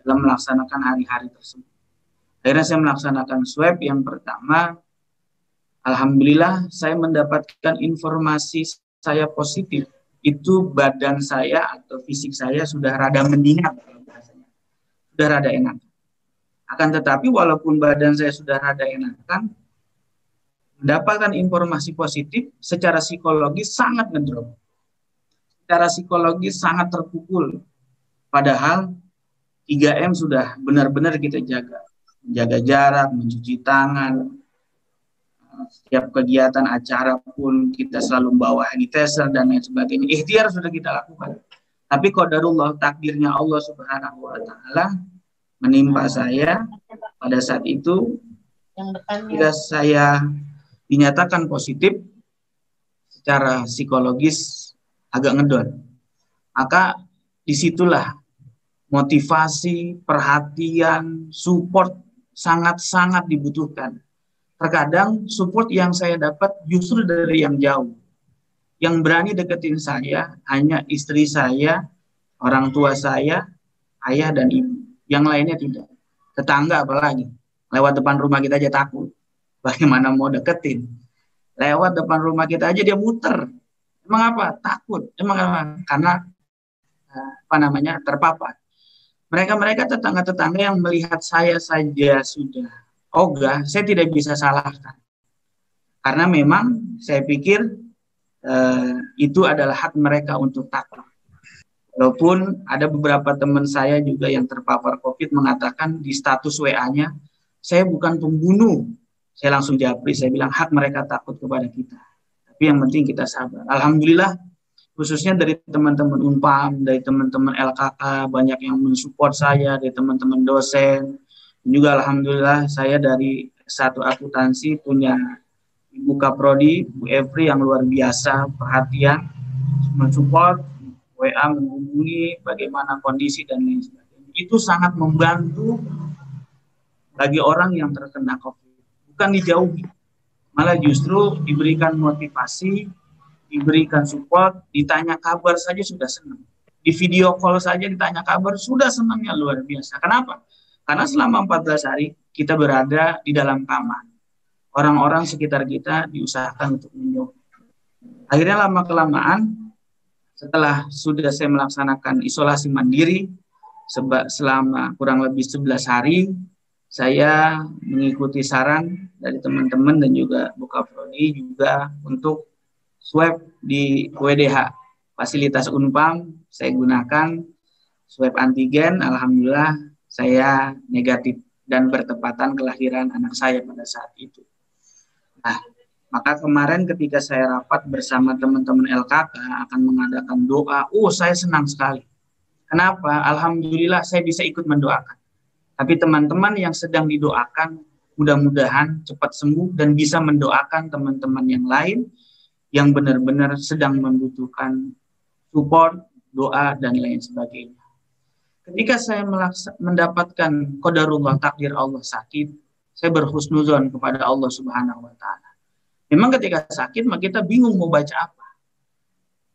dalam melaksanakan hari-hari tersebut. Akhirnya saya melaksanakan swab yang pertama. Alhamdulillah saya mendapatkan informasi saya positif. Itu badan saya atau fisik saya sudah rada mendingan, sudah rada enak. Akan tetapi walaupun badan saya sudah rada enakan, mendapatkan informasi positif secara psikologis sangat ngedrop. Secara psikologis sangat terpukul. Padahal 3M sudah benar-benar kita jaga. Menjaga jarak, mencuci tangan, setiap kegiatan acara pun kita selalu membawa sanitizer dan lain sebagainya. Ikhtiar sudah kita lakukan. Tapi qadarullah, takdirnya Allah Subhanahu wa taala menimpa saya pada saat itu. Ketika saya dinyatakan positif, secara psikologis agak ngedon. Maka disitulah motivasi, perhatian, support sangat-sangat dibutuhkan. Terkadang support yang saya dapat justru dari yang jauh. Yang berani deketin saya hanya istri saya, orang tua saya, ayah dan ibu. Yang lainnya tidak. Tetangga apalagi. Lewat depan rumah kita aja takut. Bagaimana mau deketin? Lewat depan rumah kita aja dia muter. Emang apa? Takut. Emang apa? Karena terpapar. Mereka tetangga-tetangga yang melihat saya saja sudah ogah, saya tidak bisa salahkan. Karena memang saya pikir itu adalah hak mereka untuk takut. Walaupun ada beberapa teman saya juga yang terpapar COVID mengatakan di status WA-nya, saya bukan pembunuh. Saya langsung japri, saya bilang hak mereka takut kepada kita. Tapi yang penting kita sabar. Alhamdulillah, khususnya dari teman-teman Unpam, dari teman-teman LKK, banyak yang mensupport saya, dari teman-teman dosen. Juga alhamdulillah saya dari satu akuntansi punya Ibu Kaprodi, Bu Evri yang luar biasa, perhatian, mensupport, WA menghubungi bagaimana kondisi dan lain sebagainya. Itu sangat membantu bagi orang yang terkena COVID. Bukan dijauhi, malah justru diberikan motivasi, diberikan support, ditanya kabar saja sudah senang. Di video call saja ditanya kabar, sudah senangnya luar biasa. Kenapa? Karena selama 14 hari kita berada di dalam kamar. Orang-orang sekitar kita diusahakan untuk menjauh. Akhirnya lama-kelamaan, setelah sudah saya melaksanakan isolasi mandiri, selama kurang lebih 11 hari, saya mengikuti saran dari teman-teman dan juga Bu Kaprodi juga untuk swab di WDH. Fasilitas Unpam saya gunakan swab antigen, alhamdulillah saya negatif dan bertepatan kelahiran anak saya pada saat itu. Nah, maka kemarin ketika saya rapat bersama teman-teman LKK akan mengadakan doa, saya senang sekali. Kenapa? Alhamdulillah saya bisa ikut mendoakan. Tapi teman-teman yang sedang didoakan, mudah-mudahan cepat sembuh dan bisa mendoakan teman-teman yang lain yang benar-benar sedang membutuhkan support, doa, dan lain sebagainya. ketika saya mendapatkan qadarullah, takdir Allah sakit, saya berhusnuzon kepada Allah Subhanahu wa taala. Memang ketika sakit maka kita bingung mau baca apa.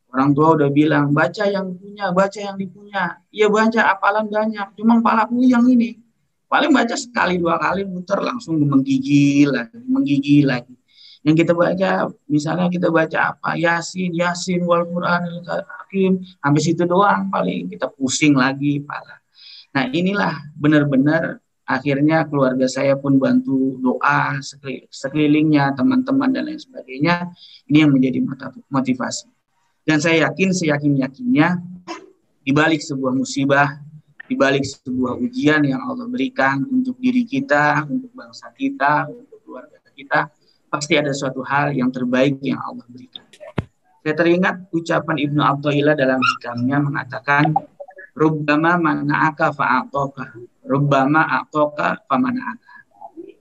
Orang tua udah bilang baca yang punya, baca yang dipunya. Iya baca hafalan banyak, cuma palaku yang ini. Paling baca sekali dua kali muter langsung menggigil lagi. Yang kita baca, misalnya kita baca apa? Yasin wal Qur'anil Hakim. Sampai situ doang paling kita pusing lagi pala. Nah, inilah benar-benar akhirnya keluarga saya pun bantu doa sekelilingnya, teman-teman dan lain sebagainya. Ini yang menjadi motivasi. Dan saya yakin, seyakin-yakinnya di balik sebuah musibah, di balik sebuah ujian yang Allah berikan untuk diri kita, untuk bangsa kita, untuk keluarga kita, pasti ada suatu hal yang terbaik yang Allah berikan. Saya teringat ucapan Ibnu Athaillah dalam hikamnya mengatakan, Rubbama mana'aka fa'atoka, Rubbama a'toka famana'aka.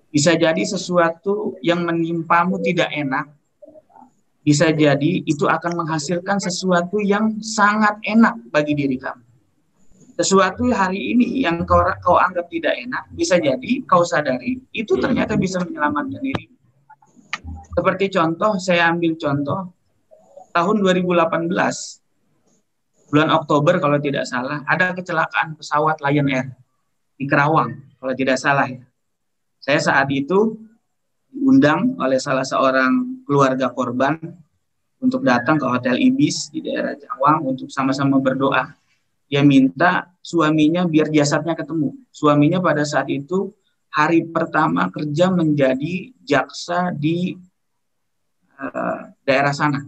Bisa jadi sesuatu yang menimpamu tidak enak, bisa jadi itu akan menghasilkan sesuatu yang sangat enak bagi diri kamu. Sesuatu hari ini yang kau anggap tidak enak, bisa jadi kau sadari itu ternyata bisa menyelamatkan diri. Seperti contoh, saya ambil contoh tahun 2018 bulan Oktober kalau tidak salah, ada kecelakaan pesawat Lion Air di Kerawang kalau tidak salah ya. Saya saat itu diundang oleh salah seorang keluarga korban untuk datang ke Hotel Ibis di daerah Cawang untuk sama-sama berdoa. Dia minta suaminya biar jasadnya ketemu. Suaminya pada saat itu hari pertama kerja menjadi jaksa di daerah sana.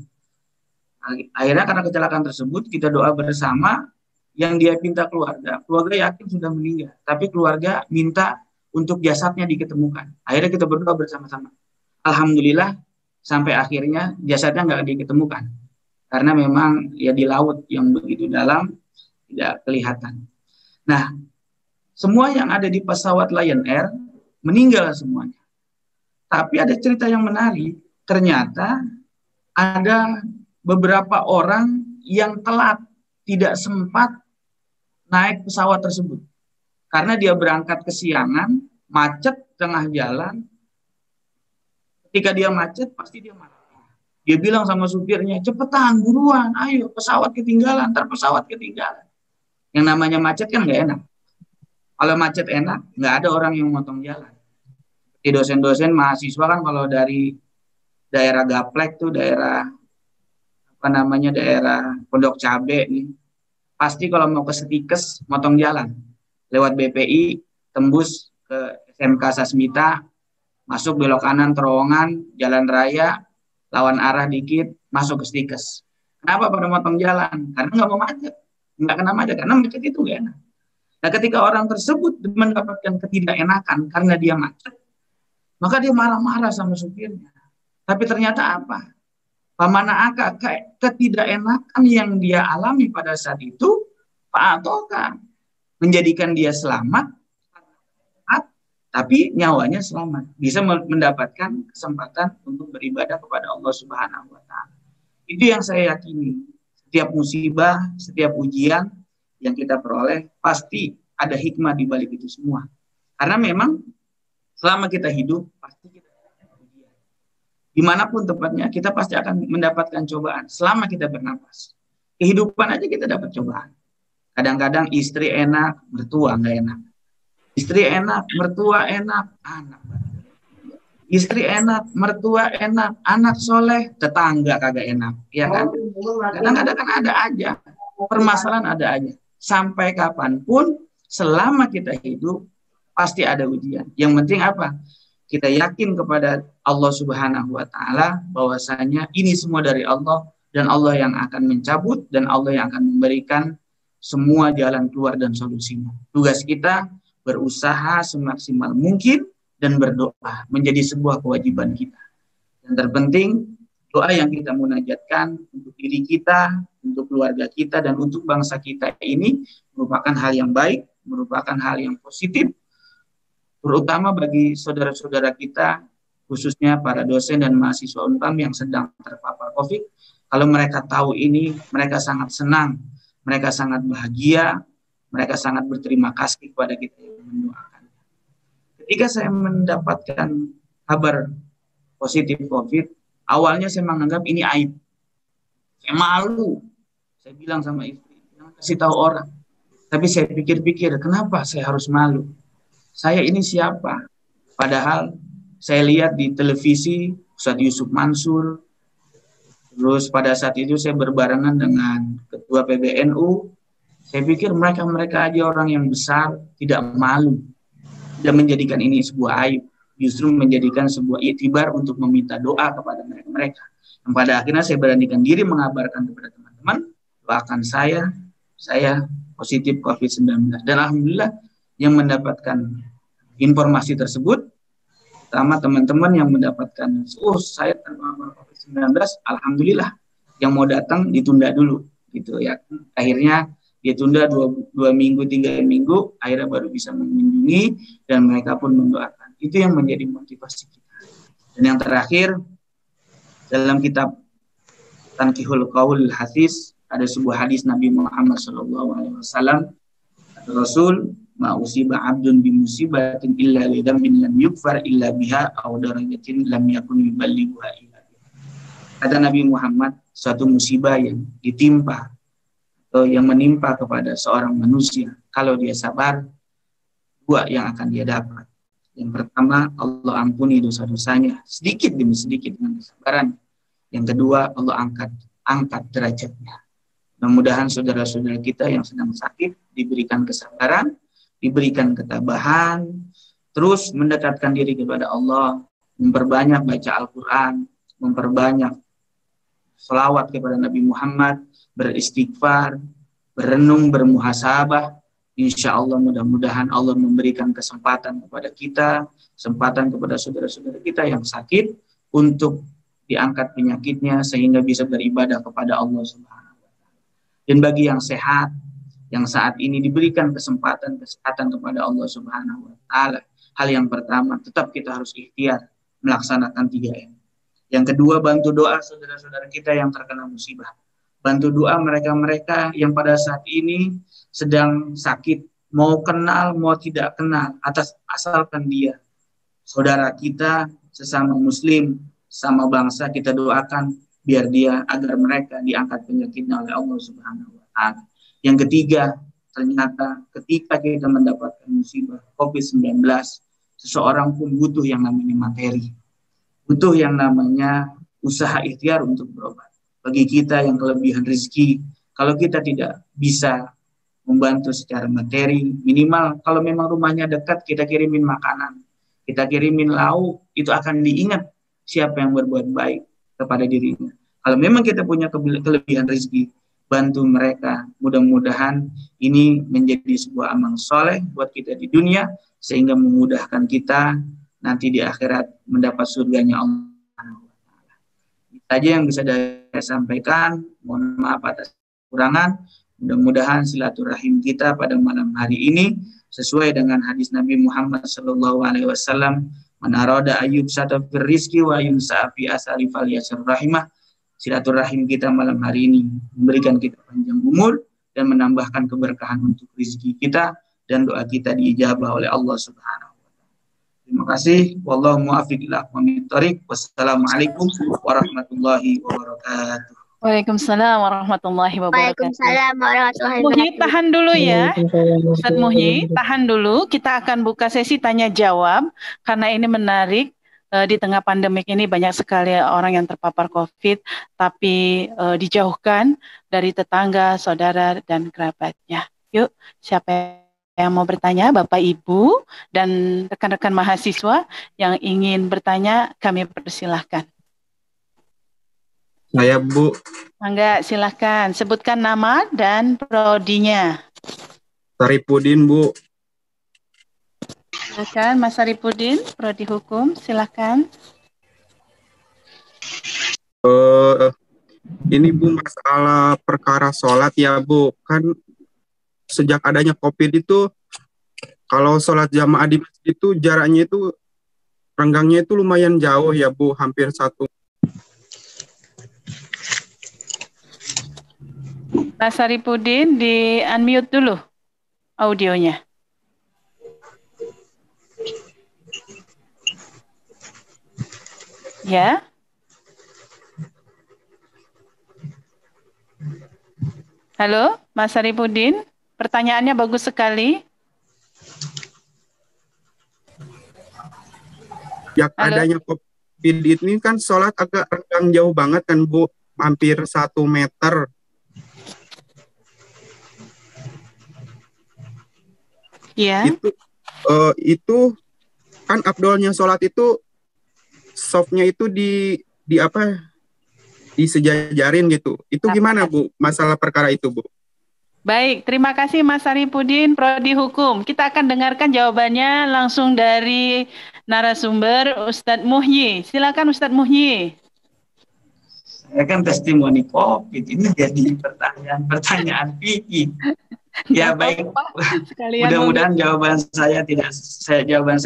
Akhirnya karena kecelakaan tersebut kita doa bersama, yang dia minta keluarga yakin sudah meninggal, tapi keluarga minta untuk jasadnya diketemukan. Akhirnya kita berdoa bersama-sama. Alhamdulillah sampai akhirnya jasadnya nggak diketemukan karena memang ya di laut yang begitu dalam tidak kelihatan. Nah, semua yang ada di pesawat Lion Air meninggal semuanya. Tapi ada cerita yang menarik. Ternyata ada beberapa orang yang telat, tidak sempat naik pesawat tersebut. Karena dia berangkat kesiangan, macet tengah jalan. Ketika dia macet, pasti dia marah. Dia bilang sama supirnya, cepetan, buruan, ayo, pesawat ketinggalan, pesawat ketinggalan. Yang namanya macet kan nggak enak. Kalau macet enak, nggak ada orang yang motong jalan. Di dosen-dosen mahasiswa kan kalau dari daerah Gaplek tuh, daerah Pondok Cabe nih, pasti kalau mau ke Setikes motong jalan lewat BPI, tembus ke SMK Sasmita, masuk belok kanan terowongan jalan raya, lawan arah dikit masuk ke Setikes. Kenapa pada motong jalan? Karena nggak mau macet, nggak kena macet, karena macet itu nggak enak. Nah, ketika orang tersebut mendapatkan ketidakenakan karena dia macet, maka dia marah-marah sama supirnya. Tapi ternyata apa? Pamana'aka, ketidakenakan yang dia alami pada saat itu, fa'atoka, menjadikan dia selamat, tapi nyawanya selamat. Bisa mendapatkan kesempatan untuk beribadah kepada Allah Subhanahu wa Ta'ala. Itu yang saya yakini. Setiap musibah, setiap ujian yang kita peroleh, pasti ada hikmah di balik itu semua. Karena memang selama kita hidup, pasti kita dimanapun tempatnya, kita pasti akan mendapatkan cobaan selama kita bernapas. Kehidupan aja kita dapat cobaan. Kadang-kadang istri enak, mertua nggak enak. Istri enak, mertua enak, anak. Istri enak, mertua enak, anak soleh, tetangga kagak enak. Ya kan? Kadang-kadang kan ada aja. Permasalahan ada aja. Sampai kapanpun, selama kita hidup, pasti ada ujian. Yang penting apa? Kita yakin kepada Allah Subhanahu wa Ta'ala bahwasanya ini semua dari Allah, dan Allah yang akan mencabut, dan Allah yang akan memberikan semua jalan keluar dan solusinya. Tugas kita berusaha semaksimal mungkin dan berdoa menjadi sebuah kewajiban kita. Dan terpenting doa yang kita munajatkan untuk diri kita, untuk keluarga kita, dan untuk bangsa kita ini merupakan hal yang baik, merupakan hal yang positif, terutama bagi saudara-saudara kita, khususnya para dosen dan mahasiswa Unpam yang sedang terpapar COVID. Kalau mereka tahu ini, mereka sangat senang, mereka sangat bahagia, mereka sangat berterima kasih kepada kita yang mendoakan. Ketika saya mendapatkan kabar positif COVID, awalnya saya menganggap ini aib. Saya malu. Saya bilang sama istri, jangan kasih tahu orang. Tapi saya pikir-pikir, kenapa saya harus malu? Saya ini siapa? Padahal saya lihat di televisi Ustadz Yusuf Mansur. Terus pada saat itu saya berbarengan dengan Ketua PBNU. Saya pikir mereka aja orang yang besar, tidak malu. Tidak menjadikan ini sebuah aib. Justru menjadikan sebuah iktibar untuk meminta doa kepada mereka. Dan pada akhirnya saya beranikan diri mengabarkan kepada teman-teman, doakan saya positif COVID-19. Dan alhamdulillah yang mendapatkan informasi tersebut, pertama teman-teman yang mendapatkan, saya terpapar COVID-19, alhamdulillah. Yang mau datang ditunda dulu, gitu ya. Akhirnya ditunda 2 minggu, 3 minggu, akhirnya baru bisa mengunjungi dan mereka pun mendoakan. Itu yang menjadi motivasi kita. Dan yang terakhir, dalam kitab Tanqihul Qaul Hadis, ada sebuah hadis Nabi Muhammad SAW, Rasul, ma usiba abdun bi musibatin illa li dambin lam yukfar illa biha aw darajatin lam yakun yuballighuha illa biha. Kata Nabi Muhammad, suatu musibah yang ditimpa atau yang menimpa kepada seorang manusia, kalau dia sabar, 2 yang akan dia dapat. Yang pertama, Allah ampuni dosa-dosanya sedikit demi sedikit dengan kesabaran. Yang kedua, Allah angkat derajatnya. Mudah-mudahan saudara-saudara kita yang sedang sakit diberikan kesabaran, diberikan ketabahan, terus mendekatkan diri kepada Allah, memperbanyak baca Al-Quran, memperbanyak selawat kepada Nabi Muhammad, beristighfar, berenung, bermuhasabah. Insya Allah mudah-mudahan Allah memberikan kesempatan kepada kita, kesempatan kepada saudara-saudara kita yang sakit untuk diangkat penyakitnya sehingga bisa beribadah kepada Allah Subhanahu wa Ta'ala. Dan bagi yang sehat, yang saat ini diberikan kesempatan kepada Allah Subhanahu wa Ta'ala, hal yang pertama tetap kita harus ikhtiar melaksanakan 3M. Yang kedua, bantu doa saudara-saudara kita yang terkena musibah. Bantu doa mereka-mereka yang pada saat ini sedang sakit, mau kenal mau tidak kenal, asalkan dia saudara kita, sesama muslim, sama bangsa, kita doakan biar dia, agar mereka diangkat penyakitnya oleh Allah Subhanahu wa Ta'ala. Yang ketiga, ternyata ketika kita mendapatkan musibah COVID-19, seseorang pun butuh yang namanya materi, butuh yang namanya usaha ikhtiar untuk berobat. Bagi kita yang kelebihan rezeki, kalau kita tidak bisa membantu secara materi, minimal kalau memang rumahnya dekat, kita kirimin makanan, kita kirimin lauk, itu akan diingat siapa yang berbuat baik kepada dirinya. Kalau memang kita punya kelebihan rezeki, bantu mereka. Mudah-mudahan ini menjadi sebuah amal soleh buat kita di dunia, sehingga memudahkan kita nanti di akhirat mendapat surganya Allah. Itu saja yang bisa saya sampaikan. Mohon maaf atas kekurangan. Mudah-mudahan silaturahim kita pada malam hari ini sesuai dengan hadis Nabi Muhammad SAW. Man arada ayyub satafir rizki wa yunsa'a fi asari fal yasir rahimah. Silaturahim kita malam hari ini memberikan kita panjang umur dan menambahkan keberkahan untuk rezeki kita, dan doa kita diijabah oleh Allah Subhanahu wa Ta'ala. Terima kasih. Wallahu muwaffiq ila aqwamit thoriq. Wassalamualaikum warahmatullahi wabarakatuh. Waalaikumsalam warahmatullahi wabarakatuh. Waalaikumsalam warahmatullahi Muhyi, wabarakatuh. tahan dulu ya. Ustaz Muhyi, tahan dulu. Kita akan buka sesi tanya jawab karena ini menarik. Di tengah pandemik ini banyak sekali orang yang terpapar COVID, tapi dijauhkan dari tetangga, saudara, dan kerabatnya. Yuk, siapa yang mau bertanya? Bapak, Ibu, dan rekan-rekan mahasiswa yang ingin bertanya, kami persilahkan. Saya, Bu. Mangga, silahkan. Sebutkan nama dan prodinya. Saripudin, Bu. Silakan, Mas Saripudin, prodi hukum, silakan. Ini, Bu, masalah perkara sholat ya, Bu. Kan sejak adanya COVID itu, kalau sholat jamaah di masjid itu jaraknya itu, renggangnya itu lumayan jauh ya, Bu, hampir 1. Mas Saripudin, di unmute dulu. audionya. Ya. Halo, Mas Saripudin. Pertanyaannya bagus sekali. Sejak adanya COVID ini kan sholat agak renggang jauh banget kan Bu, hampir 1 meter. Iya. Itu kan afdolnya sholat itu softnya itu di apa? Disejajarin gitu. Itu gimana Bu? Masalah perkara itu Bu? Baik, terima kasih Mas Saripudin, Prodi Hukum. Kita akan dengarkan jawabannya langsung dari narasumber Ustadz Muhyi. Silakan Ustadz Muhyi. Saya kan testimoni COVID, ini jadi pertanyaan fikih. Ya baik, mudah-mudahan jawaban saya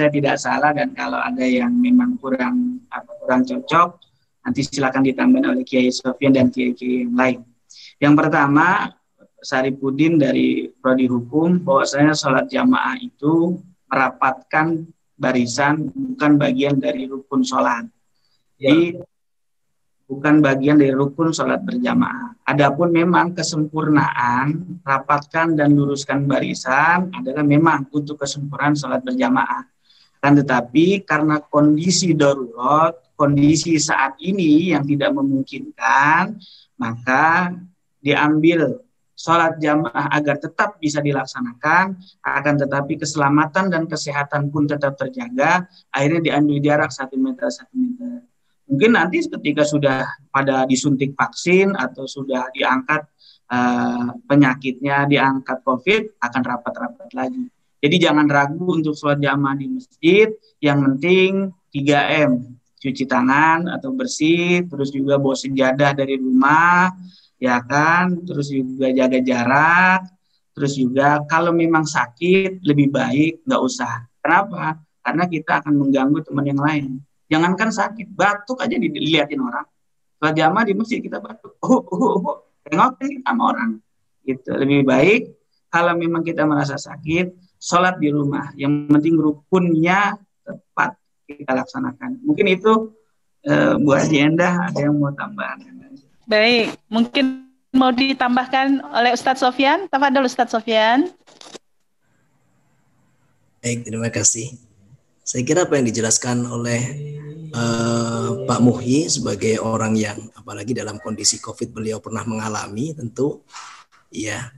tidak salah, dan kalau ada yang memang kurang cocok, nanti silakan ditambah oleh Kiai Sofyan dan Kiai yang lain. Yang pertama, Saripudin dari Prodi Hukum, bahwasanya sholat jamaah itu merapatkan barisan, bukan bagian dari rukun sholat. Jadi bukan bagian dari rukun sholat berjamaah. Adapun memang kesempurnaan, rapatkan dan luruskan barisan adalah memang untuk kesempurnaan sholat berjamaah. Kan tetapi karena kondisi darurat, kondisi saat ini yang tidak memungkinkan, maka diambil sholat jamaah agar tetap bisa dilaksanakan, akan tetapi keselamatan dan kesehatan pun tetap terjaga, akhirnya diambil jarak 1 meter. Mungkin nanti ketika sudah pada disuntik vaksin atau sudah diangkat penyakitnya, diangkat COVID, akan rapat-rapat lagi. Jadi jangan ragu untuk sholat jamaah di masjid, yang penting 3M, cuci tangan atau bersih, terus juga bawa sejadah dari rumah, ya kan, terus juga jaga jarak, terus juga kalau memang sakit lebih baik nggak usah. Kenapa? Karena kita akan mengganggu teman yang lain. Jangankan sakit, batuk aja dilihatin orang. Sholat jamaah di masjid kita batuk, tengokin sama orang. Gitu. Lebih baik kalau memang kita merasa sakit, sholat di rumah. Yang penting rukunnya tepat kita laksanakan. Mungkin itu Bu Haji Endah ada yang mau tambahan. Baik, mungkin mau ditambahkan oleh Ustadz Sofyan. Tafadhol Ustadz Sofyan. Baik, terima kasih. Saya kira apa yang dijelaskan oleh Pak Muhyi sebagai orang yang apalagi dalam kondisi COVID beliau pernah mengalami, tentu ya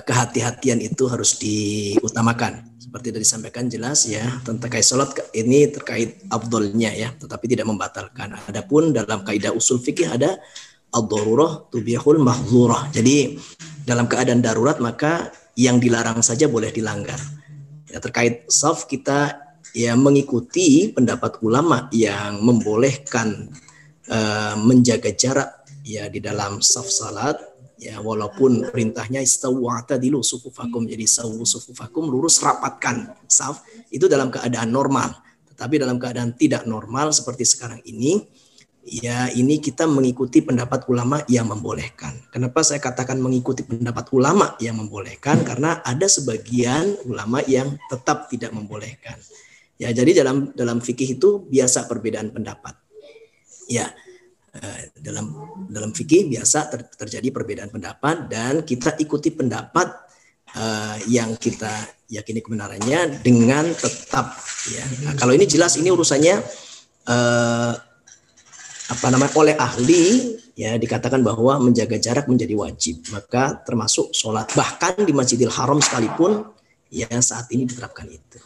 kehati-hatian itu harus diutamakan. Seperti tadi disampaikan jelas ya, tentang sholat ini terkait afdolnya ya, tetapi tidak membatalkan. Adapun dalam kaidah usul fikih ada ad-darurah tubihul mahdzurah. Jadi dalam keadaan darurat maka yang dilarang saja boleh dilanggar. Ya, terkait shaf kita ya mengikuti pendapat ulama yang membolehkan menjaga jarak ya di dalam shaf salat ya, walaupun perintahnya istawu wa'tadilu sufufakum, jadi sawu sufufakum, lurus rapatkan shaf, itu dalam keadaan normal. Tetapi dalam keadaan tidak normal seperti sekarang ini, ya ini kita mengikuti pendapat ulama yang membolehkan. Kenapa saya katakan mengikuti pendapat ulama yang membolehkan? Karena ada sebagian ulama yang tetap tidak membolehkan. Ya, jadi dalam fikih itu biasa perbedaan pendapat. Ya, dalam fikih biasa terjadi perbedaan pendapat dan kita ikuti pendapat yang kita yakini kebenarannya dengan tetap. Ya, nah, kalau ini jelas ini urusannya oleh ahli ya dikatakan bahwa menjaga jarak menjadi wajib, maka termasuk sholat bahkan di Masjidil Haram sekalipun ya saat ini diterapkan itu.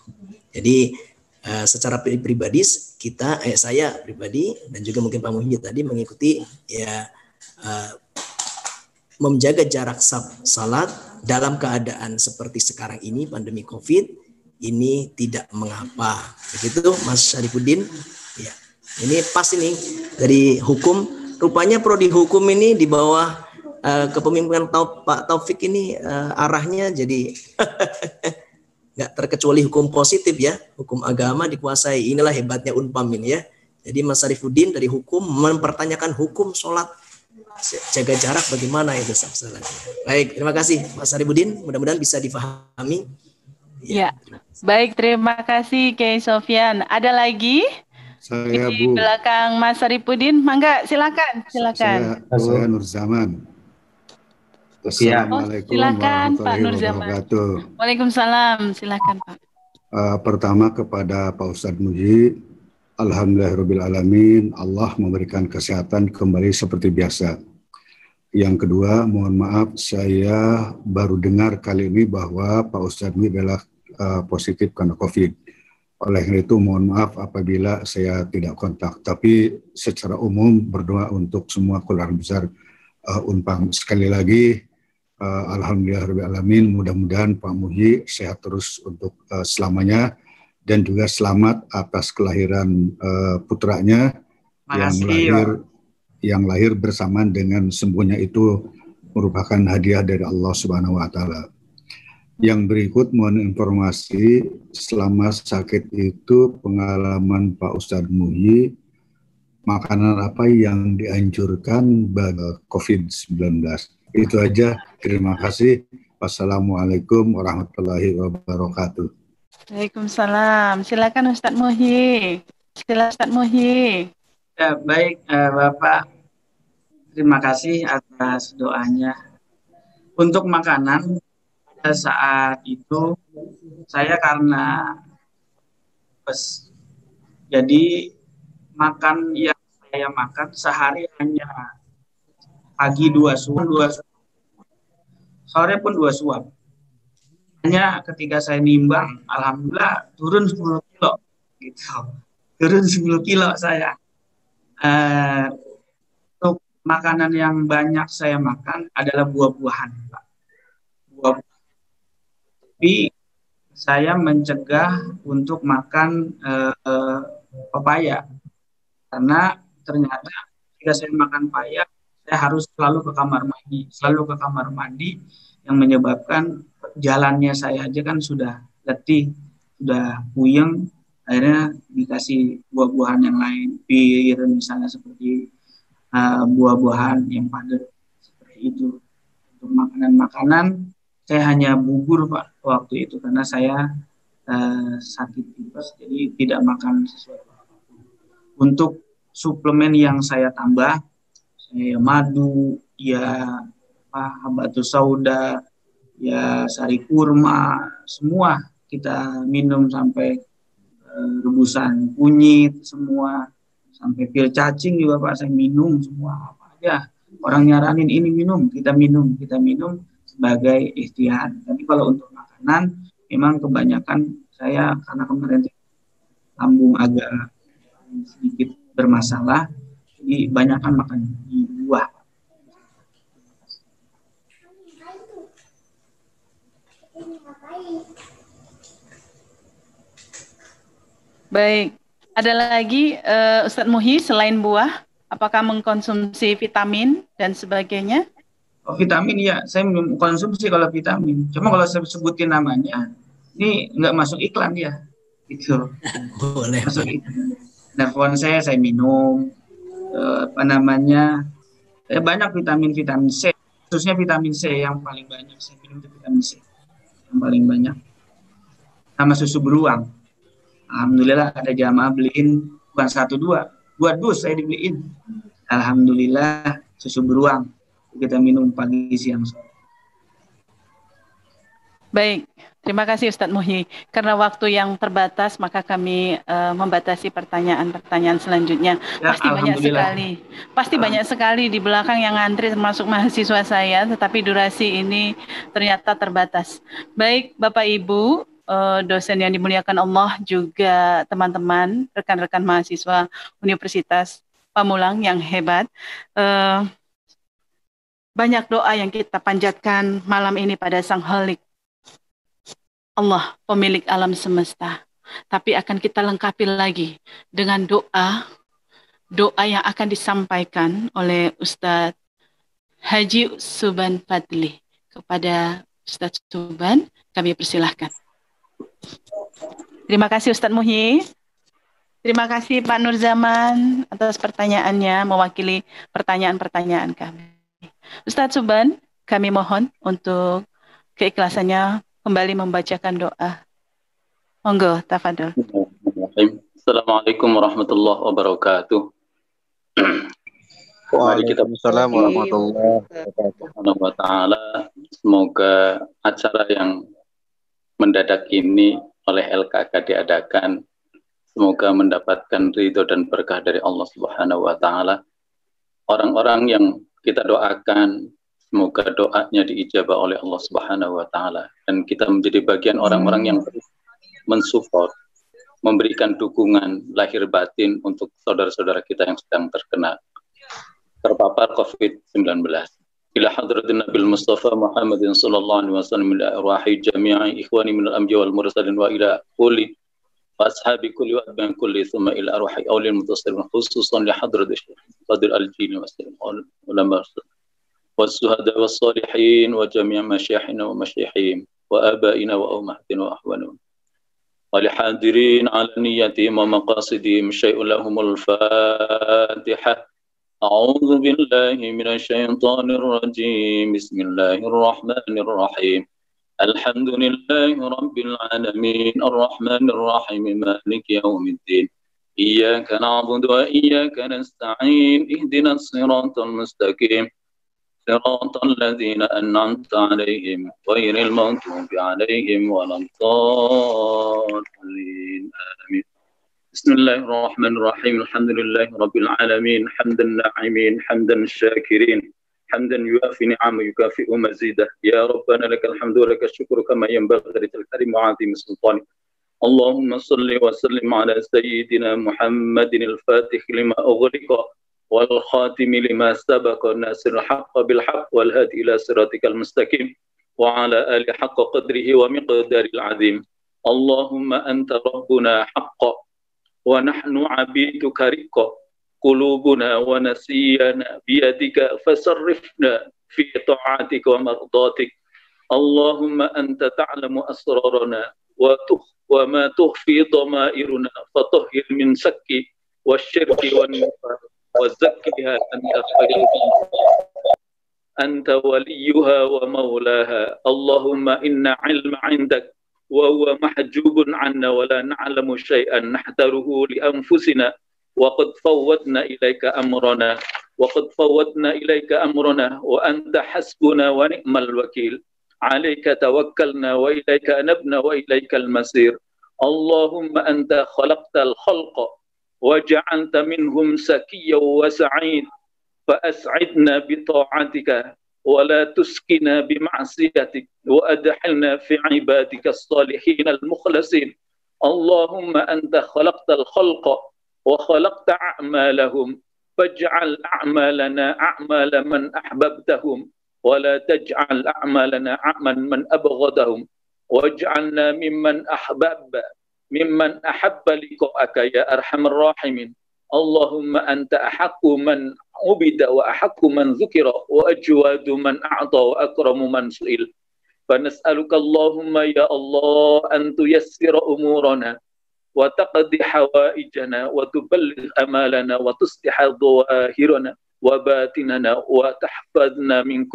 Jadi secara pribadi saya pribadi dan juga mungkin Pak Muhyi tadi mengikuti ya menjaga jarak salat dalam keadaan seperti sekarang ini pandemi COVID ini tidak mengapa. Begitu Mas Saripudin. Ya. Ini pas ini dari hukum, rupanya prodi hukum ini di bawah kepemimpinan Pak Taufik ini arahnya jadi nggak terkecuali hukum positif ya, hukum agama dikuasai. Inilah hebatnya Unpam ini ya. Jadi Mas Saripudin dari hukum mempertanyakan hukum sholat jaga jarak bagaimana itu salatnya. Baik, terima kasih Mas Saripudin, mudah-mudahan bisa difahami. Ya, baik, terima kasih Kiai Sofyan. Ada lagi Saya di Bu, belakang Mas Saripudin? Mangga, silakan. saya Nur Zaman. Assalamualaikum Silakan Pak warahmatullahi Nur Zaman. wabarakatuh. Waalaikumsalam, silakan Pak. Pertama kepada Pak Ustadz Muji, alhamdulillahirrabbilalamin, Allah memberikan kesehatan kembali seperti biasa. Yang kedua, mohon maaf saya baru dengar kali ini bahwa Pak Ustadz Muji adalah positif karena COVID. Oleh karena itu mohon maaf apabila saya tidak kontak. Tapi secara umum berdoa untuk semua keluarga besar Unpam. Sekali lagi, alhamdulillahirrahmanirrahim, mudah-mudahan Pak Muhyi sehat terus untuk selamanya, dan juga selamat atas kelahiran putranya yang lahir bersamaan dengan sembuhnya, itu merupakan hadiah dari Allah Subhanahu wa taala. Yang berikut mohon informasi, selama sakit itu pengalaman Pak Ustadz Muhyi, makanan apa yang dianjurkan bagi COVID-19. Itu aja, terima kasih. Wassalamualaikum warahmatullahi wabarakatuh. Waalaikumsalam. Silakan Ustadz Muhyi. Ya, baik Bapak, terima kasih atas doanya. Untuk makanan, pada saat itu saya karena jadi makan yang saya makan sehari hanya pagi 2 suap, sore pun 2 suap. Hanya ketika saya nimbang, alhamdulillah turun 10 kilo, gitu. Turun 10 kilo saya. Untuk makanan yang banyak saya makan adalah buah-buahan, Pak. Tapi saya mencegah untuk makan pepaya, karena ternyata ketika saya makan pepaya, saya harus selalu ke kamar mandi, yang menyebabkan jalannya saya aja kan sudah letih, sudah puyeng, akhirnya dikasih buah-buahan yang lain, pir misalnya, seperti buah-buahan yang padat seperti itu. Untuk makanan-makanan saya hanya bubur Pak waktu itu, karena saya sakit tipes, jadi tidak makan sesuatu. Untuk suplemen yang saya tambah, saya madu, ya habatus sauda, ya sari kurma, semua kita minum, sampai rebusan kunyit semua, sampai pil cacing juga Pak saya minum semua. Apa aja orang nyaranin ini minum, kita minum sebagai ikhtiar. Tapi kalau untuk makanan, memang kebanyakan saya karena kemarin lambung agak sedikit bermasalah, jadi banyakkan makan di buah. Baik, ada lagi Ustadz Muhyi selain buah, apakah mengkonsumsi vitamin dan sebagainya? Oh, vitamin ya, saya konsumsi kalau vitamin. Cuma kalau saya sebutin namanya, ini nggak masuk iklan ya, gitu. Boleh. Masuk iklan. Nervon saya minum, banyak vitamin C, khususnya vitamin C yang paling banyak saya minum, itu vitamin C yang paling banyak. Sama susu beruang. Alhamdulillah ada jamaah beliin, bukan 1-2, 2 dus saya dibeliin. Alhamdulillah susu beruang kita minum pagi, siang, sore. Baik, terima kasih Ustadz Muhyi. Karena waktu yang terbatas, maka kami membatasi pertanyaan-pertanyaan selanjutnya. Ya, pasti banyak sekali di belakang yang ngantri, termasuk mahasiswa saya, tetapi durasi ini ternyata terbatas. Baik, Bapak Ibu, dosen yang dimuliakan Allah, juga teman-teman, rekan-rekan mahasiswa Universitas Pamulang yang hebat. Banyak doa yang kita panjatkan malam ini pada Sang Khalik, Allah, pemilik alam semesta. Tapi akan kita lengkapi lagi dengan doa yang akan disampaikan oleh Ustadz Haji Suban Fadli. Kepada Ustadz Suban, kami persilahkan. Terima kasih Ustadz Muhyi. Terima kasih Pak Nur Zaman atas pertanyaannya, mewakili pertanyaan-pertanyaan kami. Ustadz Suban, kami mohon untuk keikhlasannya kembali membacakan doa. Monggo, tafadhol. Assalamualaikum warahmatullahi wabarakatuh. Mari kita Waalaikumsalam warahmatullahi wabarakatuh. Semoga acara yang mendadak ini oleh LKK diadakan, semoga mendapatkan ridho dan berkah dari Allah Subhanahu wa Ta'ala. Orang-orang yang kita doakan, semoga doanya diijabah oleh Allah Subhanahu wa Ta'ala, dan kita menjadi bagian orang-orang yang mensupport, memberikan dukungan lahir batin untuk saudara-saudara kita yang sedang terpapar COVID-19. Ila hadratin Nabil Mustafa Muhammadin sallallahu alaihi wasallam, ila arwahi jami'i ikhwani minal anbiya wal mursalin, wa ila kulli ashabi kulli wa atba'i kulli, thumma ila arwahi awlil mutasassirin, khususan li hadratil Qadir al-Jini wa sallam ulama was-suhada was-salihin wa jami' masyayikhina wa masyayikhihim wa abaina wa ummahatina wa ahwanihim wa li hadirin ala niyyatihim wa maqasidihim syai'un lahumul Fatihah. أعوذ بالله من الشيطان الرجيم بسم الله الرحمن الرحيم الحمد لله رب العالمين الرحمن الرحيم مالك يوم الدين إياك نعبد وإياك نستعين اهدنا الصراط المستقيم صراط الذين أنعمت عليهم غير المغضوب عليهم ولا الضالين آمين. بسم الله الرحمن الرحيم الحمد لله رب العالمين حمدا الناعمين حمدا الشاكرين حمدا يوافي نعمه يكافئ مزيده يا ربنا لك الحمد ولك الشكر كما ينبغي لذات الكريم وعظيم سلطانك. اللهم صل وسلم على سيدنا محمد الفاتح لما أغلق والخاتم لما سبق الناصر الحق بالحق والهادي إلى صراطك المستقيم وعلى آله حق قدره ومقدار العظيم. اللهم أنت ربنا حقا ونحن عبيدك رقا قلوبنا ونسينا بيدك فصرفنا في طاعتك ومرضاتك. اللهم أنت تعلم أسرارنا وما تخفي ضمائرنا فطهر من شك والشرك والنفاق وزكها أنت خير أنت وليها ومولاها. اللهم إن علم عندك وهو محجوب عنا ولا نعلم شيئا نحذره لأنفسنا وقد فوضنا إليك أمرنا وأنت حسبنا ونعم الوكيل. عليك توكلنا وإليك أنبنا وإليك المصير. اللهم أنت خلقت الخلق وجعلت منهم سكيا وسعيد فأسعدنا بطاعتك ولا تسكنا بمعصيتك وأدخلنا في عبادك الصالحين المخلصين. اللهم أنت خلقت الخلق وخلقت أعمالهم فاجعل أعمالنا أعمال من أحببتهم ولا تجعل أعمالنا أعمال من أبغضهم واجعلنا ممن أحب لقاءك يا أرحم الراحمين. اللهم أنت أحق من عبد وأحق من ذكر وأجواد من أعطى وأكرم من سئل. فنسألك اللهم يا الله أن تيسر أمورنا وتقضي حوائجنا وتبلغ أمالنا وتصلح ظواهرنا وباطننا وتحفظنا من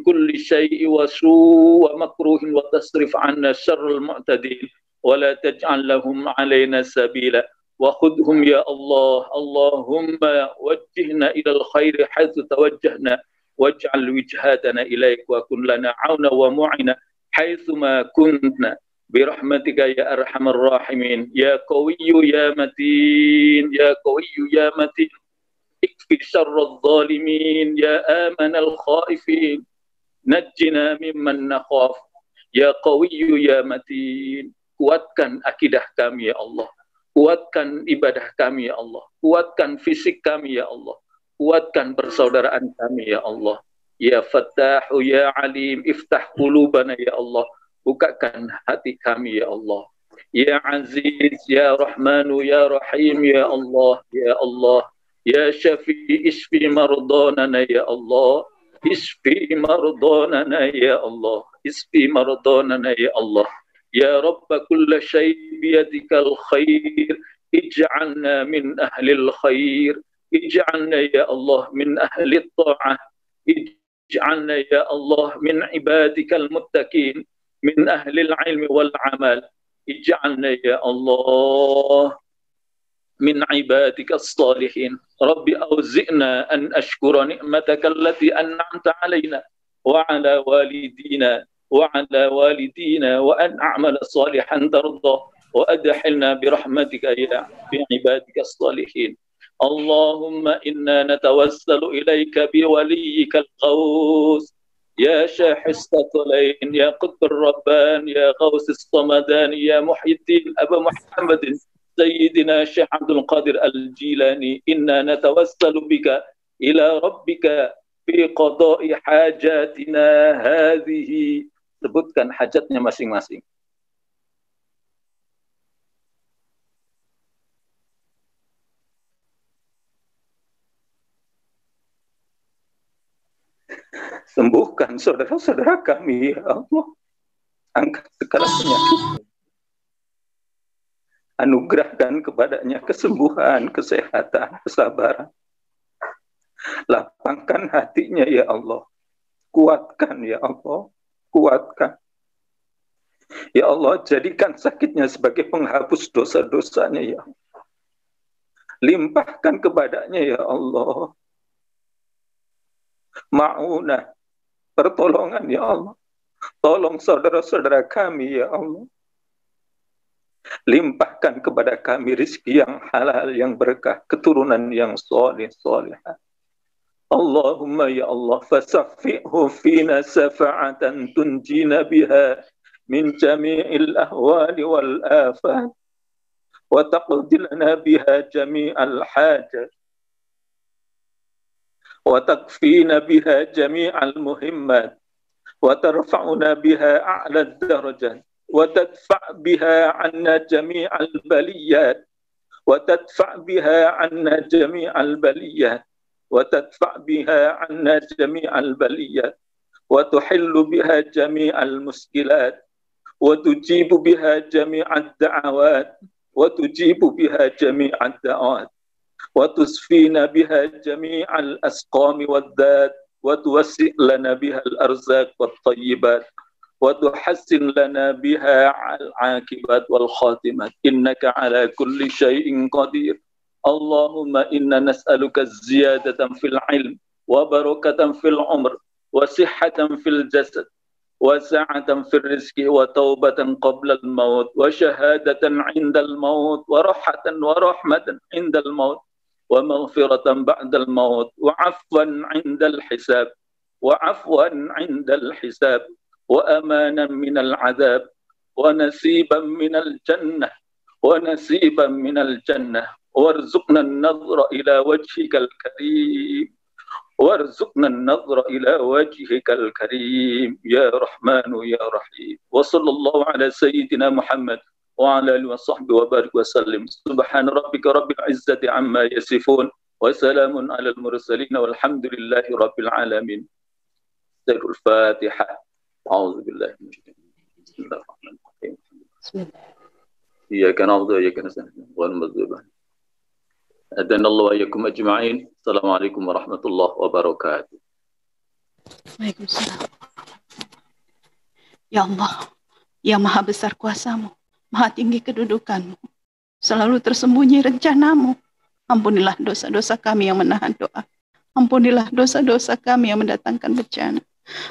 كل شيء وسوء ومكروه وتصرف عنا شر المعتدين ولا تجعل لهم علينا سبيلا وخذهم يا الله. اللهم وجهنا إلى الخير حيث توجهنا واجعل وجهاتنا إليك وكن لنا عونا ومعنا حيثما كنتنا برحمتك يا أرحم الراحمين. يا قوي يا متين يا قوي يا متين اكفي شر الظالمين يا آمن الخائفين نجنا ممن نخاف. يا قوي يا متين kuatkan akidah kami ya Allah, kuatkan ibadah kami ya Allah, kuatkan fisik kami ya Allah, kuatkan persaudaraan kami ya Allah. Ya Fattahu ya Alim iftah qulubana ya Allah, bukakan hati kami ya Allah. Ya Aziz ya Rahmanu ya Rahim ya Allah, ya Allah. Ya Syafi'i isfi mardana ya Allah, isfi mardana ya Allah, isfi mardana ya Allah. يا رب كل شيء بيدك الخير اجعلنا من أهل الخير اجعلنا يا الله من أهل الطاعة اجعلنا يا الله من عبادك المتقين من أهل العلم والعمل اجعلنا يا الله من عبادك الصالحين رب أوزئنا أن أشكر نعمتك التي أنعمت علينا وعلى والدينا وأن أعمل صالحا ترضى وأدخلنا برحمتك في عبادك الصالحين اللهم إنا نتوسل إليك بوليك الغوث يا شاحذ الثقلين يا قطب الربان يا غوث الصمدان يا محي الدين أبا محمد سيدنا شيخ عبد القادر الجيلاني إنا نتوسل بك إلى ربك في قضاء حاجاتنا هذه. Sebutkan hajatnya masing-masing. Sembuhkan saudara-saudara kami ya Allah. Angkat segala penyakit. Anugerahkan kepadanya kesembuhan, kesehatan, kesabaran. Lapangkan hatinya ya Allah. Kuatkan ya Allah. Kuatkan. Ya Allah, jadikan sakitnya sebagai penghapus dosa-dosanya ya Allah. Limpahkan kepadanya ya Allah. Ma'unah, pertolongan ya Allah. Tolong saudara-saudara kami ya Allah. Limpahkan kepada kami rizki yang halal, yang berkah, keturunan yang soleh-solehah. Allahumma ya Allah fasaffi'hu fina safa'atan tunjina biha min jami'il ahwali wal afat wa taqdi lana biha jami'al hajat wa takfina biha jami'al muhimmat wa tarfa'una biha a'la ad-darajat wa tadfa' biha 'anna jami'al baliyat wa tadfa' biha 'anna jami'al baliyat وتدفع بها عنا جميع البليات وتحل بها جميع المشكلات وتجيب بها جميع الدعوات وتجيب بها جميع الدعوات وتصفينا بها جميع الأسقام والذات وتوسع لنا بها الأرزاق والطيبات وتحسن لنا بها العاقبات والخاتمات إنك على كل شيء قدير اللهم إنا نسألك الزيادة في العلم وبركة في العمر وصحة في الجسد وسعة في الرزق وتوبة قبل الموت وشهادة عند الموت ورحمة عند الموت ومغفرة بعد الموت وعفوا عند الحساب وأمانا من العذاب ونسيبا من الجنة وارزقنا النظر إلى وجهك الكريم يا رحمن يا رحيم وصلى الله على سيدنا محمد وعلى آله وصحبه وبارك وسلم سبحان ربك رب العزة عما يصفون وسلام على المرسلين والحمد لله رب العالمين. سر الفاتحة. أعوذ بالله من الشيطان الرجيم. بسم الله الرحمن الرحيم. إياك نعبد وإياك نستعين غير المغضوب عليهم أدنا الله وإياكم أجمعين. السلام عليكم ورحمة الله وبركاته. Waalaikumsalam. Ya Allah, yang maha besar kuasamu, maha tinggi kedudukanmu, selalu tersembunyi rencanamu. Ampunilah dosa-dosa kami yang menahan doa. Ampunilah dosa-dosa kami yang mendatangkan bencana.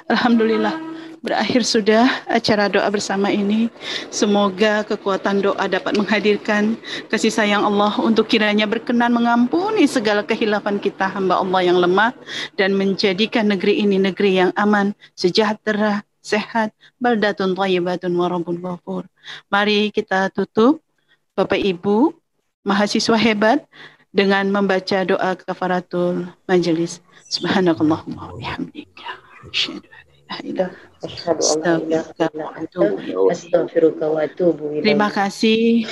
Alhamdulillah, berakhir sudah acara doa bersama ini. Semoga kekuatan doa dapat menghadirkan kasih sayang Allah untuk kiranya berkenan mengampuni segala kehilafan kita hamba Allah yang lemah dan menjadikan negeri ini negeri yang aman, sejahtera, sehat, baldatun thayyibatun wa rabbun ghafur. Mari kita tutup Bapak Ibu mahasiswa hebat dengan membaca doa kafaratul majelis. Subhanakallahumma wa bihamdika. Terima kasih.